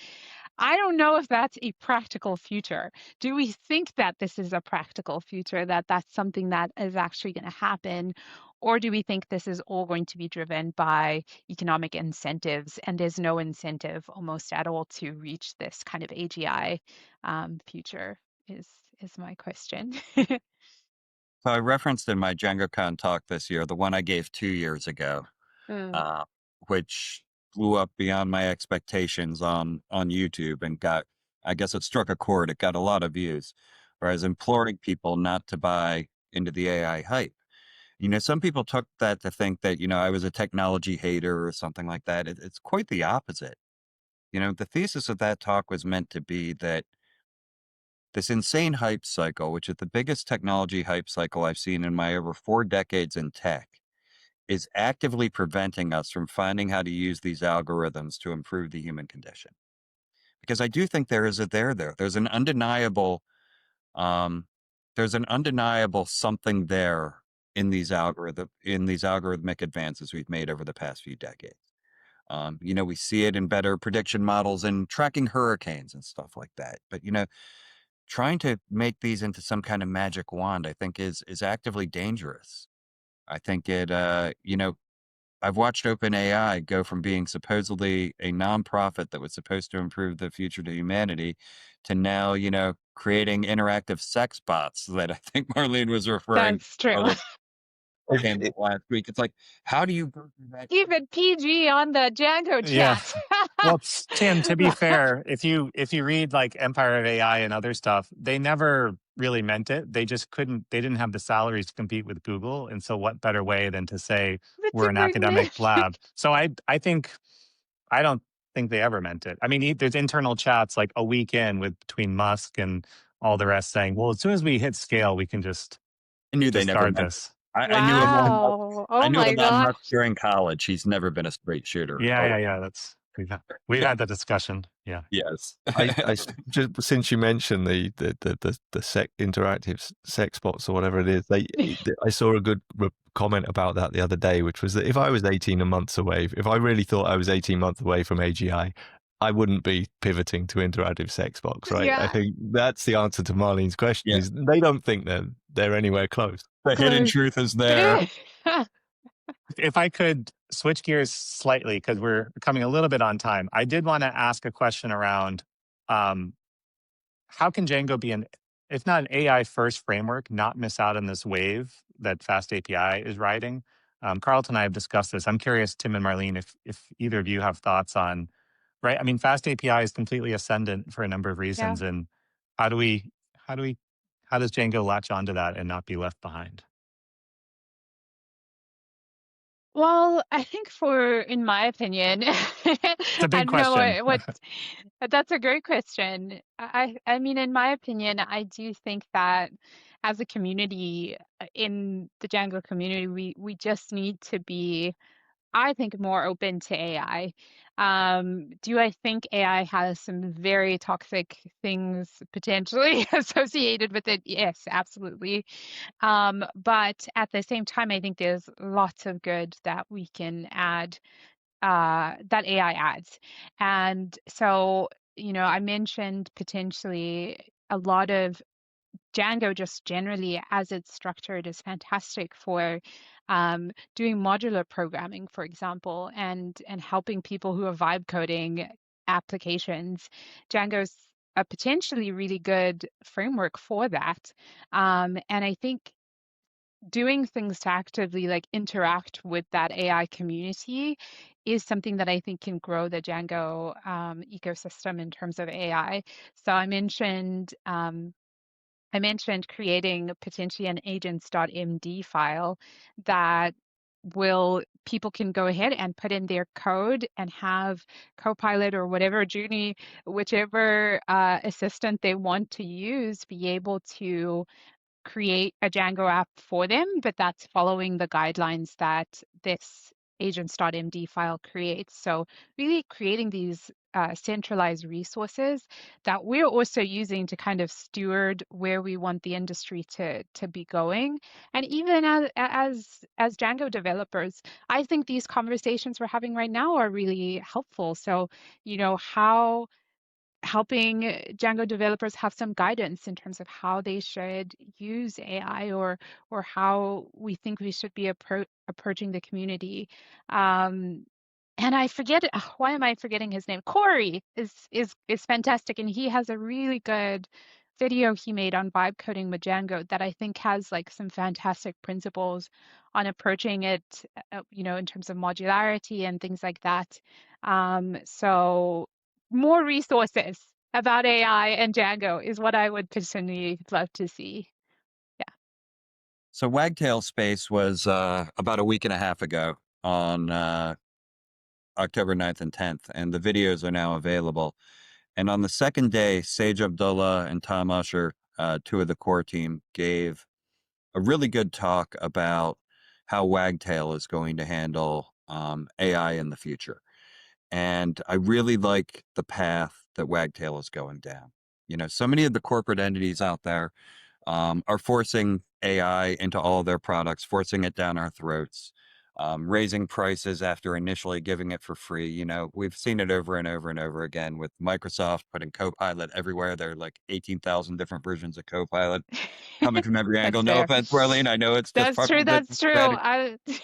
I don't know if that's a practical future. Do we think that this is a practical future, that that's something that is actually going to happen? Or do we think this is all going to be driven by economic incentives and there's no incentive almost at all to reach this kind of AGI future is my question. So I referenced in my DjangoCon talk this year, the one I gave 2 years ago, Mm, uh, which blew up beyond my expectations on YouTube and I guess it struck a chord. It got a lot of views, where I was imploring people not to buy into the AI hype. Some people took that to think that, I was a technology hater or something like that. It's quite the opposite. The thesis of that talk was meant to be that this insane hype cycle, which is the biggest technology hype cycle I've seen in my over 4 decades in tech, is actively preventing us from finding how to use these algorithms to improve the human condition. Because I do think there is a there. There's an undeniable um, something there in these algorithmic advances we've made over the past few decades. We see it in better prediction models and tracking hurricanes and stuff like that. But trying to make these into some kind of magic wand, I think is actively dangerous. I think I've watched OpenAI go from being supposedly a nonprofit that was supposed to improve the future to humanity to now, creating interactive sex bots that I think Marlene was referring that's true. to came up last week. It's like, how do you go through that? Keep it PG on the Django Yeah. chat. Well, Tim, to be fair, if you read like Empire of AI and other stuff, they never really meant it. They just couldn't. They didn't have the salaries to compete with Google, and so what better way than to say That's we're a an good academic way. lab? So I don't think they ever meant it. I mean, there's internal chats like a week in between Musk and all the rest saying, well, as soon as we hit scale, we can just I knew they never discard meant it. this. I knew Elon Musk. Wow. I Oh knew my Elon gosh. Musk during college. He's never been a straight shooter. Yeah, Oh, yeah, yeah. We've had that discussion. Yeah. yes. Just since you mentioned the interactive sex bots or whatever it is, I saw a good comment about that the other day, which was that if I was 18 months away, if I really thought I was 18 months away from AGI, I wouldn't be pivoting to interactive sex bots, right? I Yeah. think that's the answer to Marlene's question: Yeah. is they don't think they're anywhere close. The hidden Close. truth is there. If I could switch gears slightly, because we're coming a little bit on time, I did want to ask a question around how can Django be if not an AI first framework, not miss out on this wave that Fast API is riding? Carlton and I have discussed this. I'm curious, Tim and Marlene, if either of you have thoughts on right? I mean, Fast API is completely ascendant for a number of Yeah. reasons. And how do we, how do we, how does Django latch onto that and not be left behind? Well, I think in my opinion, It's a I big don't know question. that's a great question. I mean, in my opinion, I do think that as a community, in the Django community, we just need to be, I think, more open to AI. Do I think AI has some very toxic things potentially associated with it? Yes, absolutely. But at the same time, I think there's lots of good that we can add, that AI adds. And so, I mentioned potentially a lot of Django just generally as it's structured is fantastic for doing modular programming, for example, and helping people who are vibe coding applications. Django's a potentially really good framework for that. And I think doing things to actively like interact with that AI community is something that I think can grow the Django ecosystem in terms of AI. So I mentioned creating potentially an agents.md file that people can go ahead and put in their code and have Copilot or whatever Junie, whichever assistant they want to use, be able to create a Django app for them, but that's following the guidelines that this agents.md file creates. So really creating these centralized resources that we're also using to kind of steward where we want the industry to be going. And even as Django developers, I think these conversations we're having right now are really helpful. So, how helping Django developers have some guidance in terms of how they should use AI or how we think we should be approaching the community. Um, and I forget why am I forgetting his name? Corey is fantastic, and he has a really good video he made on vibe coding with Django that I think has like some fantastic principles on approaching it, in terms of modularity and things like that. So more resources about AI and Django is what I would personally love to see. Yeah. So Wagtail Space was about a week and a half ago on October 9th and 10th, and the videos are now available. And on the second day, Sage Abdullah and Tom Usher, two of the core team, gave a really good talk about how Wagtail is going to handle AI in the future. And I really like the path that Wagtail is going down. So many of the corporate entities out there are forcing AI into all of their products, forcing it down our throats, raising prices after initially giving it for free. We've seen it over and over and over again with Microsoft putting Copilot everywhere. There are like 18,000 different versions of Copilot coming from every That's angle. No fair. offense, Marlene. I know it's just That's part true. of the That's true. strategy.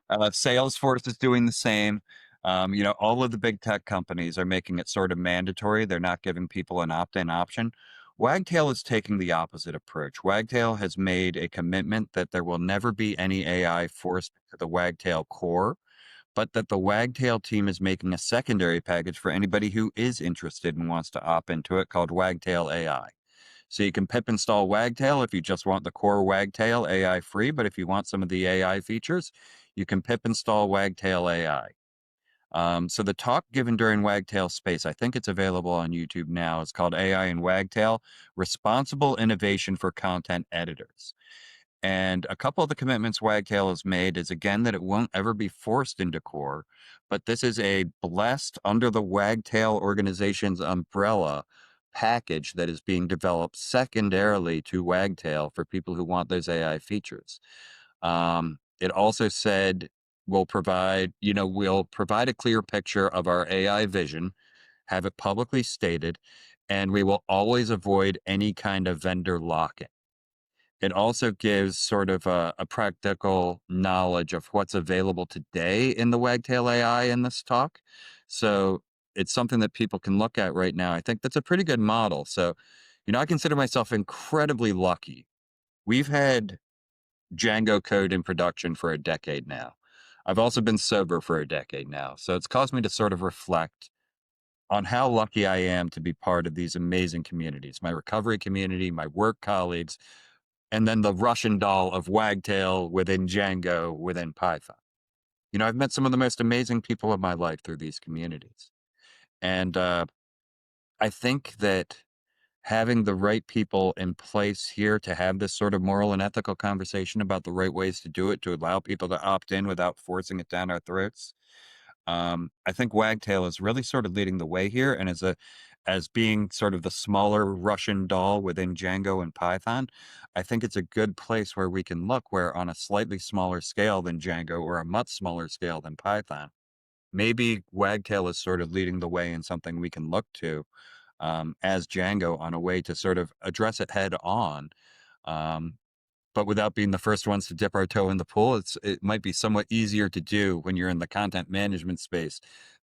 Salesforce is doing the same. All of the big tech companies are making it sort of mandatory. They're not giving people an opt-in option. Wagtail is taking the opposite approach. Wagtail has made a commitment that there will never be any AI forced to the Wagtail core, but that the Wagtail team is making a secondary package for anybody who is interested and wants to opt into it called Wagtail AI. So you can pip install Wagtail if you just want the core Wagtail AI free, but if you want some of the AI features, you can pip install Wagtail AI. So the talk given during Wagtail Space, I think it's available on YouTube now. It's called AI and Wagtail, Responsible Innovation for Content Editors. And a couple of the commitments Wagtail has made is, again, that it won't ever be forced into core, but this is a blessed under the Wagtail organization's umbrella package that is being developed secondarily to Wagtail for people who want those AI features. It also said we'll provide a clear picture of our AI vision, have it publicly stated, and we will always avoid any kind of vendor lock-in. It also gives sort of a practical knowledge of what's available today in the Wagtail AI in this talk. So it's something that people can look at right now. I think that's a pretty good model. So, I consider myself incredibly lucky. We've had Django code in production for a decade now. I've also been sober for a decade now. So it's caused me to sort of reflect on how lucky I am to be part of these amazing communities, my recovery community, my work colleagues, and then the Russian doll of Wagtail within Django within Python. You know, I've met some of the most amazing people of my life through these communities. And I think that having the right people in place here to have this sort of moral and ethical conversation about the right ways to do it, to allow people to opt in without forcing it down our throats. I think Wagtail is really sort of leading the way here, and as being sort of the smaller Russian doll within Django and Python, I think it's a good place where we can look where on a slightly smaller scale than Django or a much smaller scale than Python, maybe Wagtail is sort of leading the way in something we can look to as Django on a way to sort of address it head on. Um, but without being the first ones to dip our toe in the pool, it might be somewhat easier to do when you're in the content management space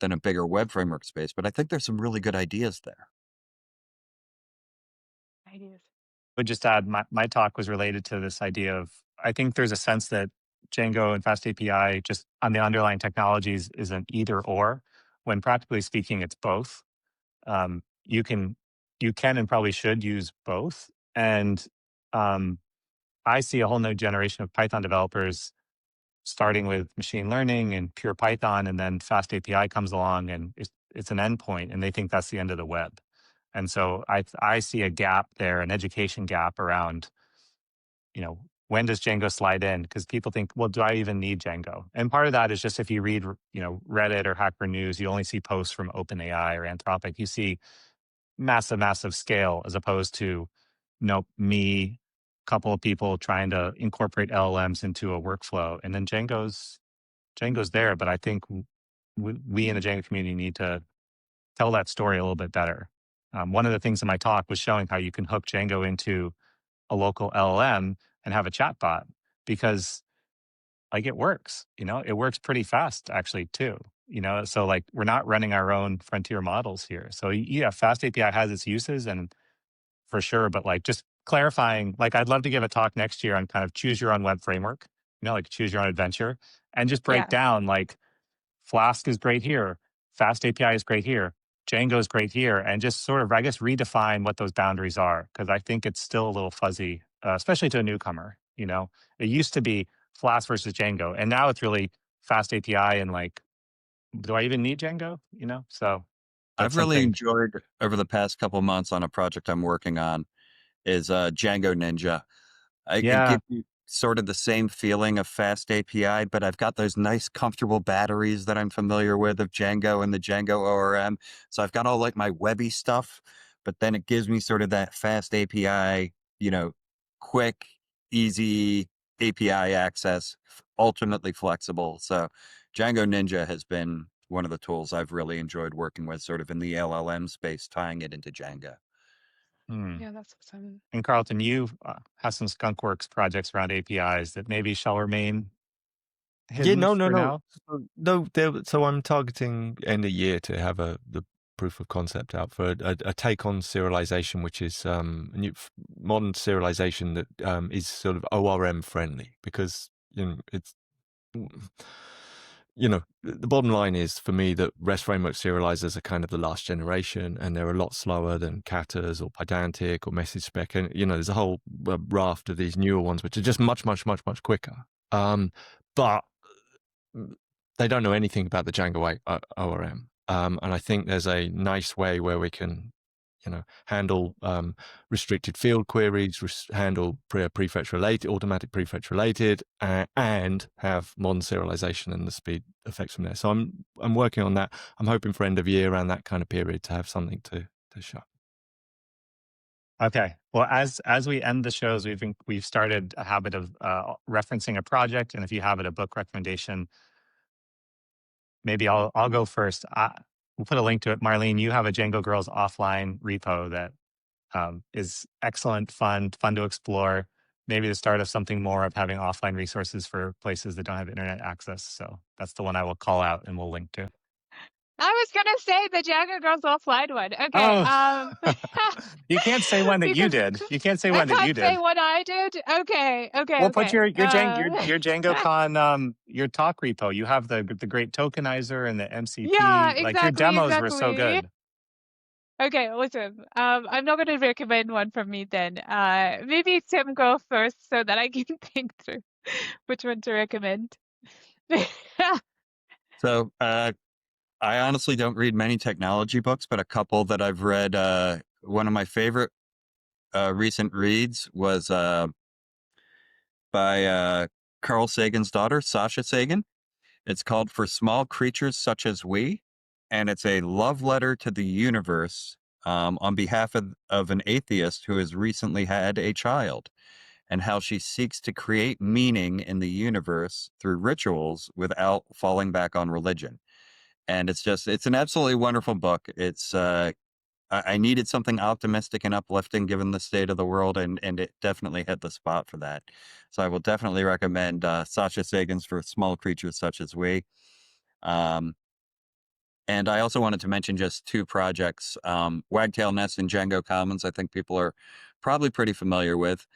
than a bigger web framework space. But I think there's some really good ideas there. Ideas. Would just add my talk was related to this idea of I think there's a sense that Django and Fast API just on the underlying technologies is an either or, when practically speaking, it's both. You can and probably should use both. And I see a whole new generation of Python developers starting with machine learning and pure Python, and then Fast API comes along and it's an endpoint, and they think that's the end of the web. And so I see a gap there, an education gap around, when does Django slide in? Because people think, well, do I even need Django? And part of that is just if you read, Reddit or Hacker News, you only see posts from OpenAI or Anthropic. You see massive scale as opposed to, nope, me, couple of people trying to incorporate LLMs into a workflow. And then Django's there, but I think we in the Django community need to tell that story a little bit better. One of the things in my talk was showing how you can hook Django into a local LLM and have a chatbot, because it works, it works pretty fast actually too. So we're not running our own frontier models here. So yeah, Fast API has its uses and for sure, but just clarifying, I'd love to give a talk next year on kind of choose your own web framework, choose your own adventure, and just break Yeah. down Flask is great here, Fast API is great here, Django is great here, and just sort of, I guess, redefine what those boundaries are, because I think it's still a little fuzzy, especially to a newcomer. It used to be Flask versus Django, and now it's really Fast API and do I even need Django? So that's I've really something. enjoyed over the past couple months on a project I'm working on is Django Ninja. It Yeah. gives you sort of the same feeling of Fast API, but I've got those nice, comfortable batteries that I'm familiar with of Django and the Django ORM. So I've got all my webby stuff, but then it gives me sort of that Fast API, quick, easy API access, ultimately flexible. So Django Ninja has been one of the tools I've really enjoyed working with, sort of in the LLM space, tying it into Django. Yeah, that's awesome. And Carlton, you have some skunkworks projects around APIs that maybe shall remain Yeah, hidden no. for now. So I'm targeting end of year to have the proof of concept out for a take on serialization, which is a new modern serialization that is sort of ORM friendly, because it's the bottom line is for me that REST framework serializers are kind of the last generation, and they're a lot slower than Katas or Pydantic or Message Spec, and there's a whole raft of these newer ones which are just much quicker. But they don't know anything about the Django ORM. And I think there's a nice way where we can, handle restricted field queries, handle prefetch related, automatic prefetch related, and have modern serialization and the speed effects from there. So I'm working on that. I'm hoping for end of year, around that kind of period, to have something to show. Okay. Well, as we end the shows, we've started a habit of referencing a project, and if you have a book recommendation, maybe I'll go first. We'll put a link to it. Marlene, you have a Django Girls offline repo that is excellent, fun to explore. Maybe the start of something more of having offline resources for places that don't have internet access. So that's the one I will call out and we'll link to. I was gonna say the Django Girls offline one. Okay. Oh. You can't say one that you did. You can't say one that you did. I can't say what I did. Okay. Well, put your DjangoCon your talk repo. You have the great tokenizer and the MCP. Yeah, Your demos were so good. Okay, awesome. I'm not going to recommend one from me then. Maybe Tim go first so that I can think through which one to recommend. So I honestly don't read many technology books, but a couple that I've read. One of my favorite recent reads was by Carl Sagan's daughter, Sasha Sagan. It's called For Small Creatures Such as We, and it's a love letter to the universe on behalf of an atheist who has recently had a child, and how she seeks to create meaning in the universe through rituals without falling back on religion. And it's an absolutely wonderful book. I needed something optimistic and uplifting given the state of the world, and it definitely hit the spot for that. So I will definitely recommend Sasha Sagan's For Small Creatures Such as We. Um, and I also wanted to mention just two projects, Wagtail Nest and Django Commons. I think people are probably pretty familiar with.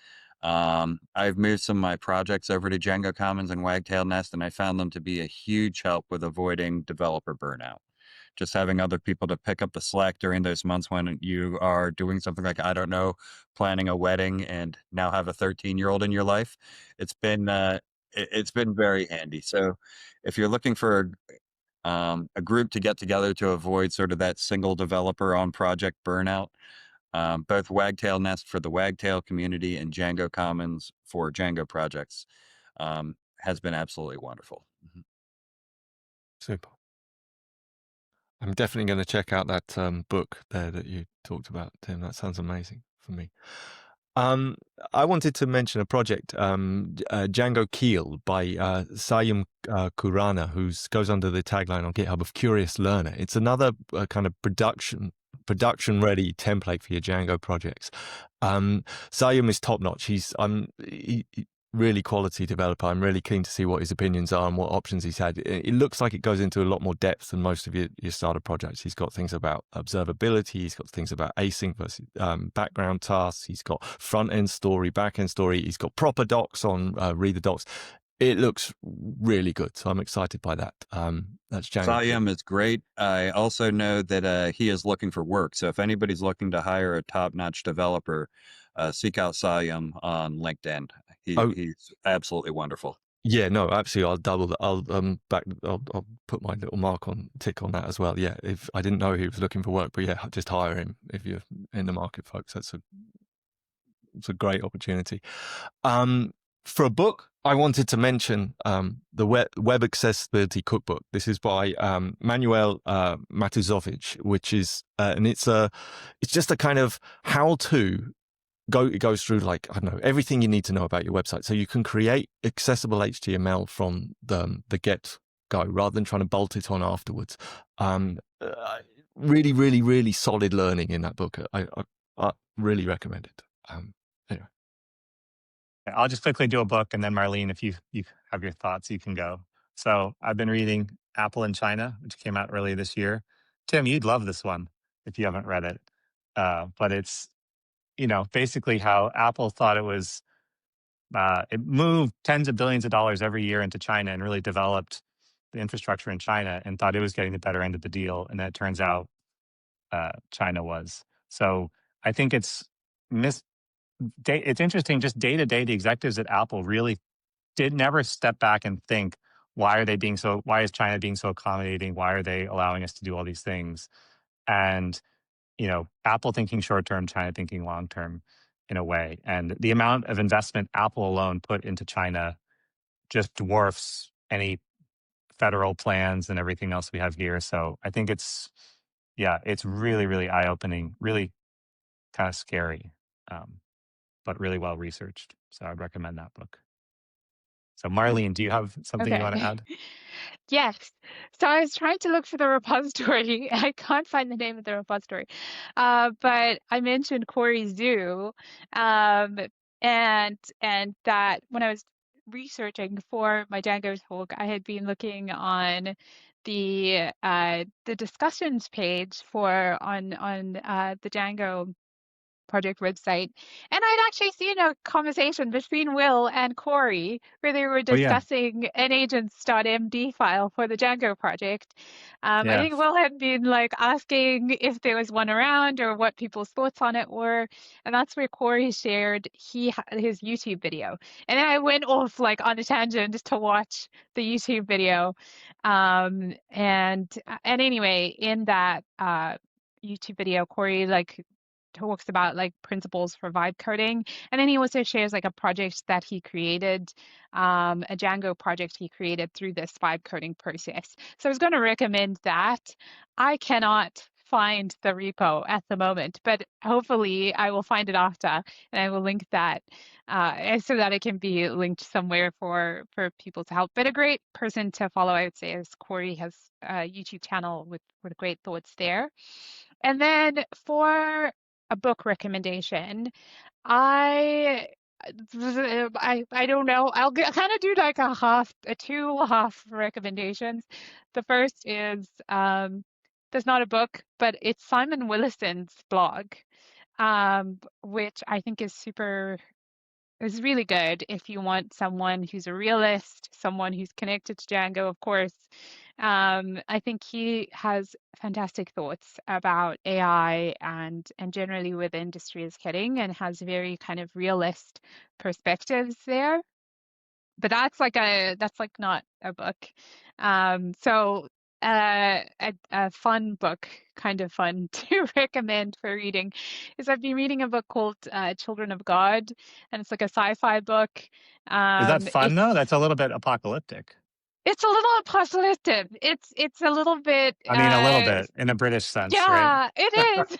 I've moved some of my projects over to Django Commons and Wagtail Nest, and I found them to be a huge help with avoiding developer burnout. Just having other people to pick up the slack during those months when you are doing something like, I don't know, planning a wedding and now have a 13-year-old in your life. It's been it's been very handy. So if you're looking for a group to get together to avoid sort of that single developer on project burnout, both Wagtail Nest for the Wagtail community and Django Commons for Django projects has been absolutely wonderful. Super. I'm definitely going to check out that book there that you talked about, Tim. That sounds amazing for me. I wanted to mention a project, Django Keel by Sayum Kurana, who goes under the tagline on GitHub of Curious Learner. It's another kind of production-ready template for your Django projects. Sayum is top-notch. He's really quality developer. I'm really keen to see what his opinions are and what options he's had. It looks like it goes into a lot more depth than most of your starter projects. He's got things about observability. He's got things about async versus background tasks. He's got front-end story, back-end story. He's got proper docs on read the docs. It looks really good. So I'm excited by that. That's Django. Sayum is great. I also know that he is looking for work. So if anybody's looking to hire a top-notch developer, seek out Sayum on LinkedIn. He's absolutely wonderful. Yeah, no, absolutely. I'll double that. I'll put my little tick on that as well. Yeah, if I didn't know he was looking for work, but yeah, just hire him if you're in the market, folks. It's a great opportunity. For a book, I wanted to mention the Web Accessibility Cookbook. This is by Manuel Matuzovic, which is and it's just a kind of how-to. It goes through, like, I don't know, everything you need to know about your website, so you can create accessible HTML from the get-go rather than trying to bolt it on afterwards. Really, really, really solid learning in that book. I really recommend it. Anyway. I'll just quickly do a book, and then Marlene, if you have your thoughts, you can go. So I've been reading Apple in China, which came out early this year. Tim, you'd love this one if you haven't read it. But it's, basically how Apple thought it moved tens of billions of dollars every year into China and really developed the infrastructure in China and thought it was getting the better end of the deal. And then it turns out China was. So I think it's interesting, just day to day, the executives at Apple really did never step back and think, why is China being so accommodating? Why are they allowing us to do all these things? And, Apple thinking short term, China thinking long term in a way. And the amount of investment Apple alone put into China just dwarfs any federal plans and everything else we have here. So I think it's really, really eye opening, really kind of scary. But really well researched. So I'd recommend that book. So Marlene, do you have something you want to add? Yes. So I was trying to look for the repository. I can't find the name of the repository. But I mentioned Corey Zoo. And that when I was researching for my Django talk, I had been looking on the discussions page on the Django project website, and I'd actually seen a conversation between Will and Corey where they were Oh yeah, discussing an agents.md file for the Django project. I yeah. think Will had been like asking if there was one around or what people's thoughts on it were, and that's where Corey shared his YouTube video. And then I went off like on a tangent to watch the YouTube video. And anyway, in that YouTube video, Corey like talks about like principles for vibe coding, and then he also shares like a project that he created, a Django project he created through this vibe coding process. So I was going to recommend that. I cannot find the repo at the moment, but hopefully I will find it after, and I will link that so that it can be linked somewhere for people to help. But a great person to follow, I would say, is Corey has a YouTube channel with great thoughts there. And then for a book recommendation, I I don't know. I'll kind of do like two half recommendations. The first is there's not a book, but it's Simon Willison's blog, which I think is really good if you want someone who's a realist, someone who's connected to Django, of course. I think he has fantastic thoughts about AI and generally where the industry is heading, and has very kind of realist perspectives there. But that's like not a book. So a fun book, kind of fun to recommend for reading, is I've been reading a book called Children of God, and it's like a sci-fi book. Is that fun though? It's That's a little bit apocalyptic. it's a little apocalyptic. It's a little bit I mean, a little bit in a British sense, right? yeah, it is.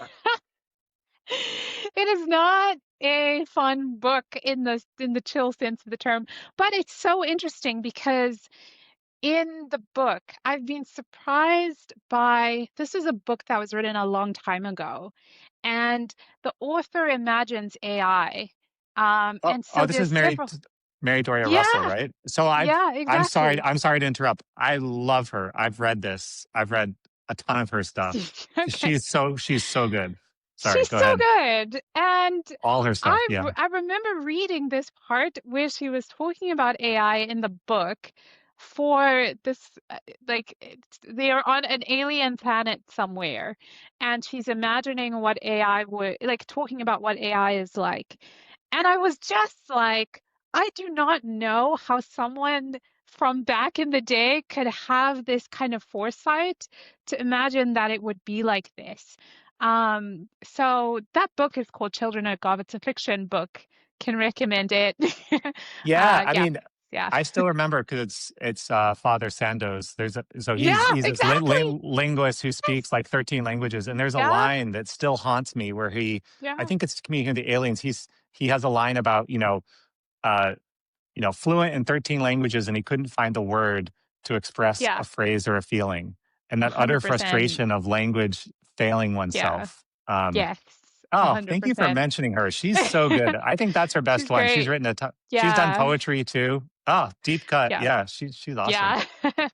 It is not a fun book in the chill sense of the term, but it's so interesting because in the book, I've been surprised by this is a book that was written a long time ago, and the author imagines AI. And so This is there's several. Mary Doria Russell, Yeah, right? So yeah, I'm sorry, exactly. I'm sorry to interrupt. I love her. I've read this. I've read a ton of her stuff. Okay. She's so good. Sorry, She's go so ahead. good. And All her stuff, yeah. I remember reading this part where she was talking about AI in the book for this, they are on an alien planet somewhere, and she's imagining what AI would, like talking about what AI is like. And I was just like, I do not know how someone from back in the day could have this kind of foresight to imagine that it would be like this. So that book is called Children of God. It's a fiction book. Can recommend it. Yeah, I Yeah, mean, yeah, I still remember because it's Father Sandoz. So yeah, he's this exactly. linguist who Yes, speaks like 13 languages, and there's a yeah, line that still haunts me where I yeah, think it's communicating with the aliens. He has a line about uh, fluent in 13 languages, and he couldn't find the word to express yeah, a phrase or a feeling, and that utter 100%. frustration of language failing Yeah, oneself. yes, Oh, thank you for 100%. mentioning her. She's so good. I think that's her best She's one. She's great. written she's done Yeah, poetry too. Oh, deep cut. yeah, Yeah, she's awesome. yeah.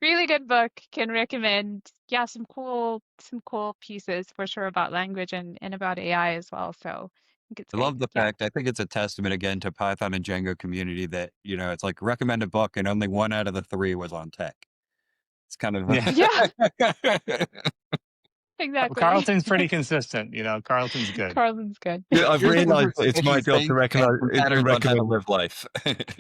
Really good book. Can recommend. Yeah, some cool pieces for sure about language and about AI as well. So I think it's I great. love the Yeah. fact, I think it's a testament again to Python and Django community that, it's like recommend a book and only one out of the three was on tech. It's kind of Yeah. Yeah, exactly. Carlton's pretty consistent. Carlton's good. Carlton's good. Yeah, I've Here's one realised for that it's my sticky job to things and patterns on how to recommend. live life.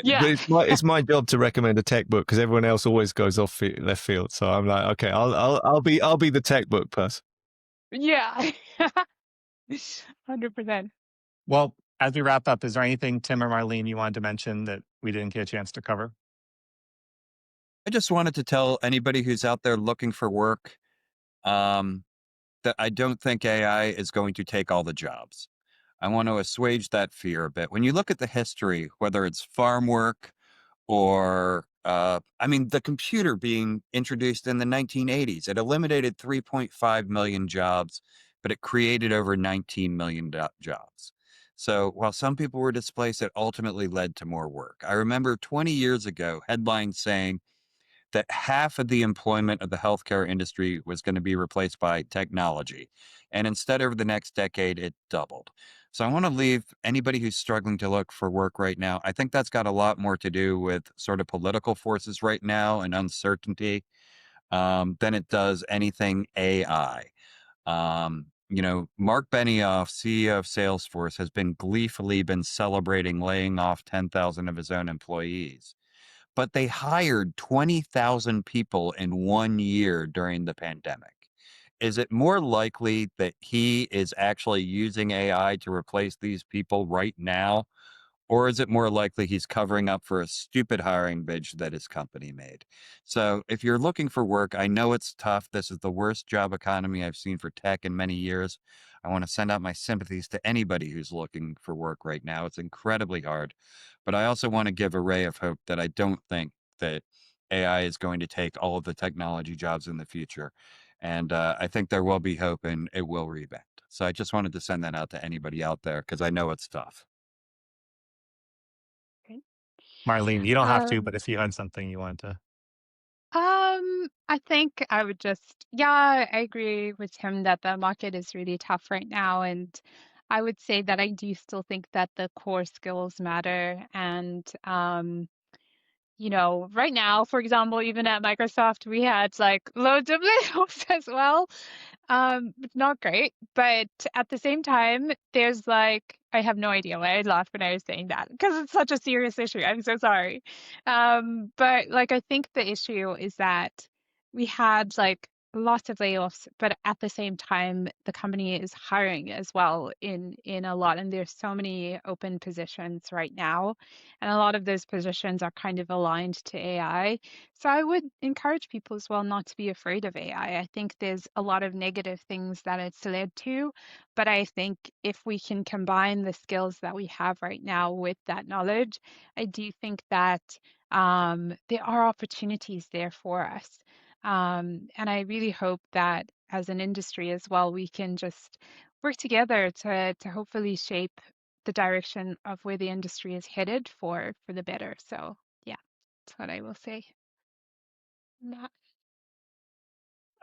Yeah. It's my job to recommend a tech book because everyone else always goes off left field. So I'm like, okay, I'll be the tech book person. Yeah. 100%. Well, as we wrap up, is there anything, Tim or Marlene, you wanted to mention that we didn't get a chance to cover? I just wanted to tell anybody who's out there looking for work that I don't think AI is going to take all the jobs. I want to assuage that fear a bit. When you look at the history, whether it's farm work or, the computer being introduced in the 1980s, it eliminated 3.5 million jobs, but it created over 19 million jobs. So while some people were displaced, it ultimately led to more work. I remember 20 years ago, headlines saying that half of the employment of the healthcare industry was going to be replaced by technology. And instead, over the next decade, it doubled. So I want to leave anybody who's struggling to look for work right now. I think that's got a lot more to do with sort of political forces right now and uncertainty than it does anything AI. Mark Benioff, CEO of Salesforce, has been gleefully been celebrating laying off 10,000 of his own employees. But they hired 20,000 people in 1 year during the pandemic. Is it more likely that he is actually using AI to replace these people right now? Or is it more likely he's covering up for a stupid hiring bitch that his company made? So if you're looking for work, I know it's tough. This is the worst job economy I've seen for tech in many years. I want to send out my sympathies to anybody who's looking for work right now. It's incredibly hard. But I also want to give a ray of hope that I don't think that AI is going to take all of the technology jobs in the future. And I think there will be hope and it will rebound. So I just wanted to send that out to anybody out there because I know it's tough. Okay. Marlene, you don't have to, but Um, if you had something you want to. I think I would just, yeah, I agree with him that the market is really tough right now. And I would say that I do still think that the core skills matter. And, right now, for example, even at Microsoft, we had like loads of layoffs as well. It's not great, but at the same time, there's like, I have no idea why I laughed when I was saying that because it's such a serious issue. I'm so sorry. But like, I think the issue is that we had like lots of layoffs, but at the same time, the company is hiring as well in a lot, and there's so many open positions right now, and a lot of those positions are kind of aligned to AI. So I would encourage people as well not to be afraid of AI. I think there's a lot of negative things that it's led to, but I think if we can combine the skills that we have right now with that knowledge, I do think that there are opportunities there for us. And I really hope that as an industry as well, we can just work together to hopefully shape the direction of where the industry is headed for the better. So yeah, that's what I will say. That.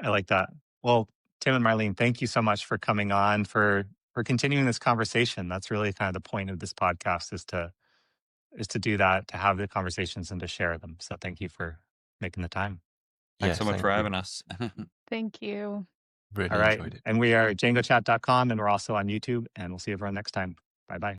I like that. Well, Tim and Marlene, thank you so much for coming on for continuing this conversation. That's really kind of the point of this podcast is to do that, to have the conversations and to share them. So thank you for making the time. Thanks Yeah, so much thank for you. having us. Thank you. All Really right. enjoyed it. And we are djangochat.com and we're also on YouTube and we'll see everyone next time. Bye bye.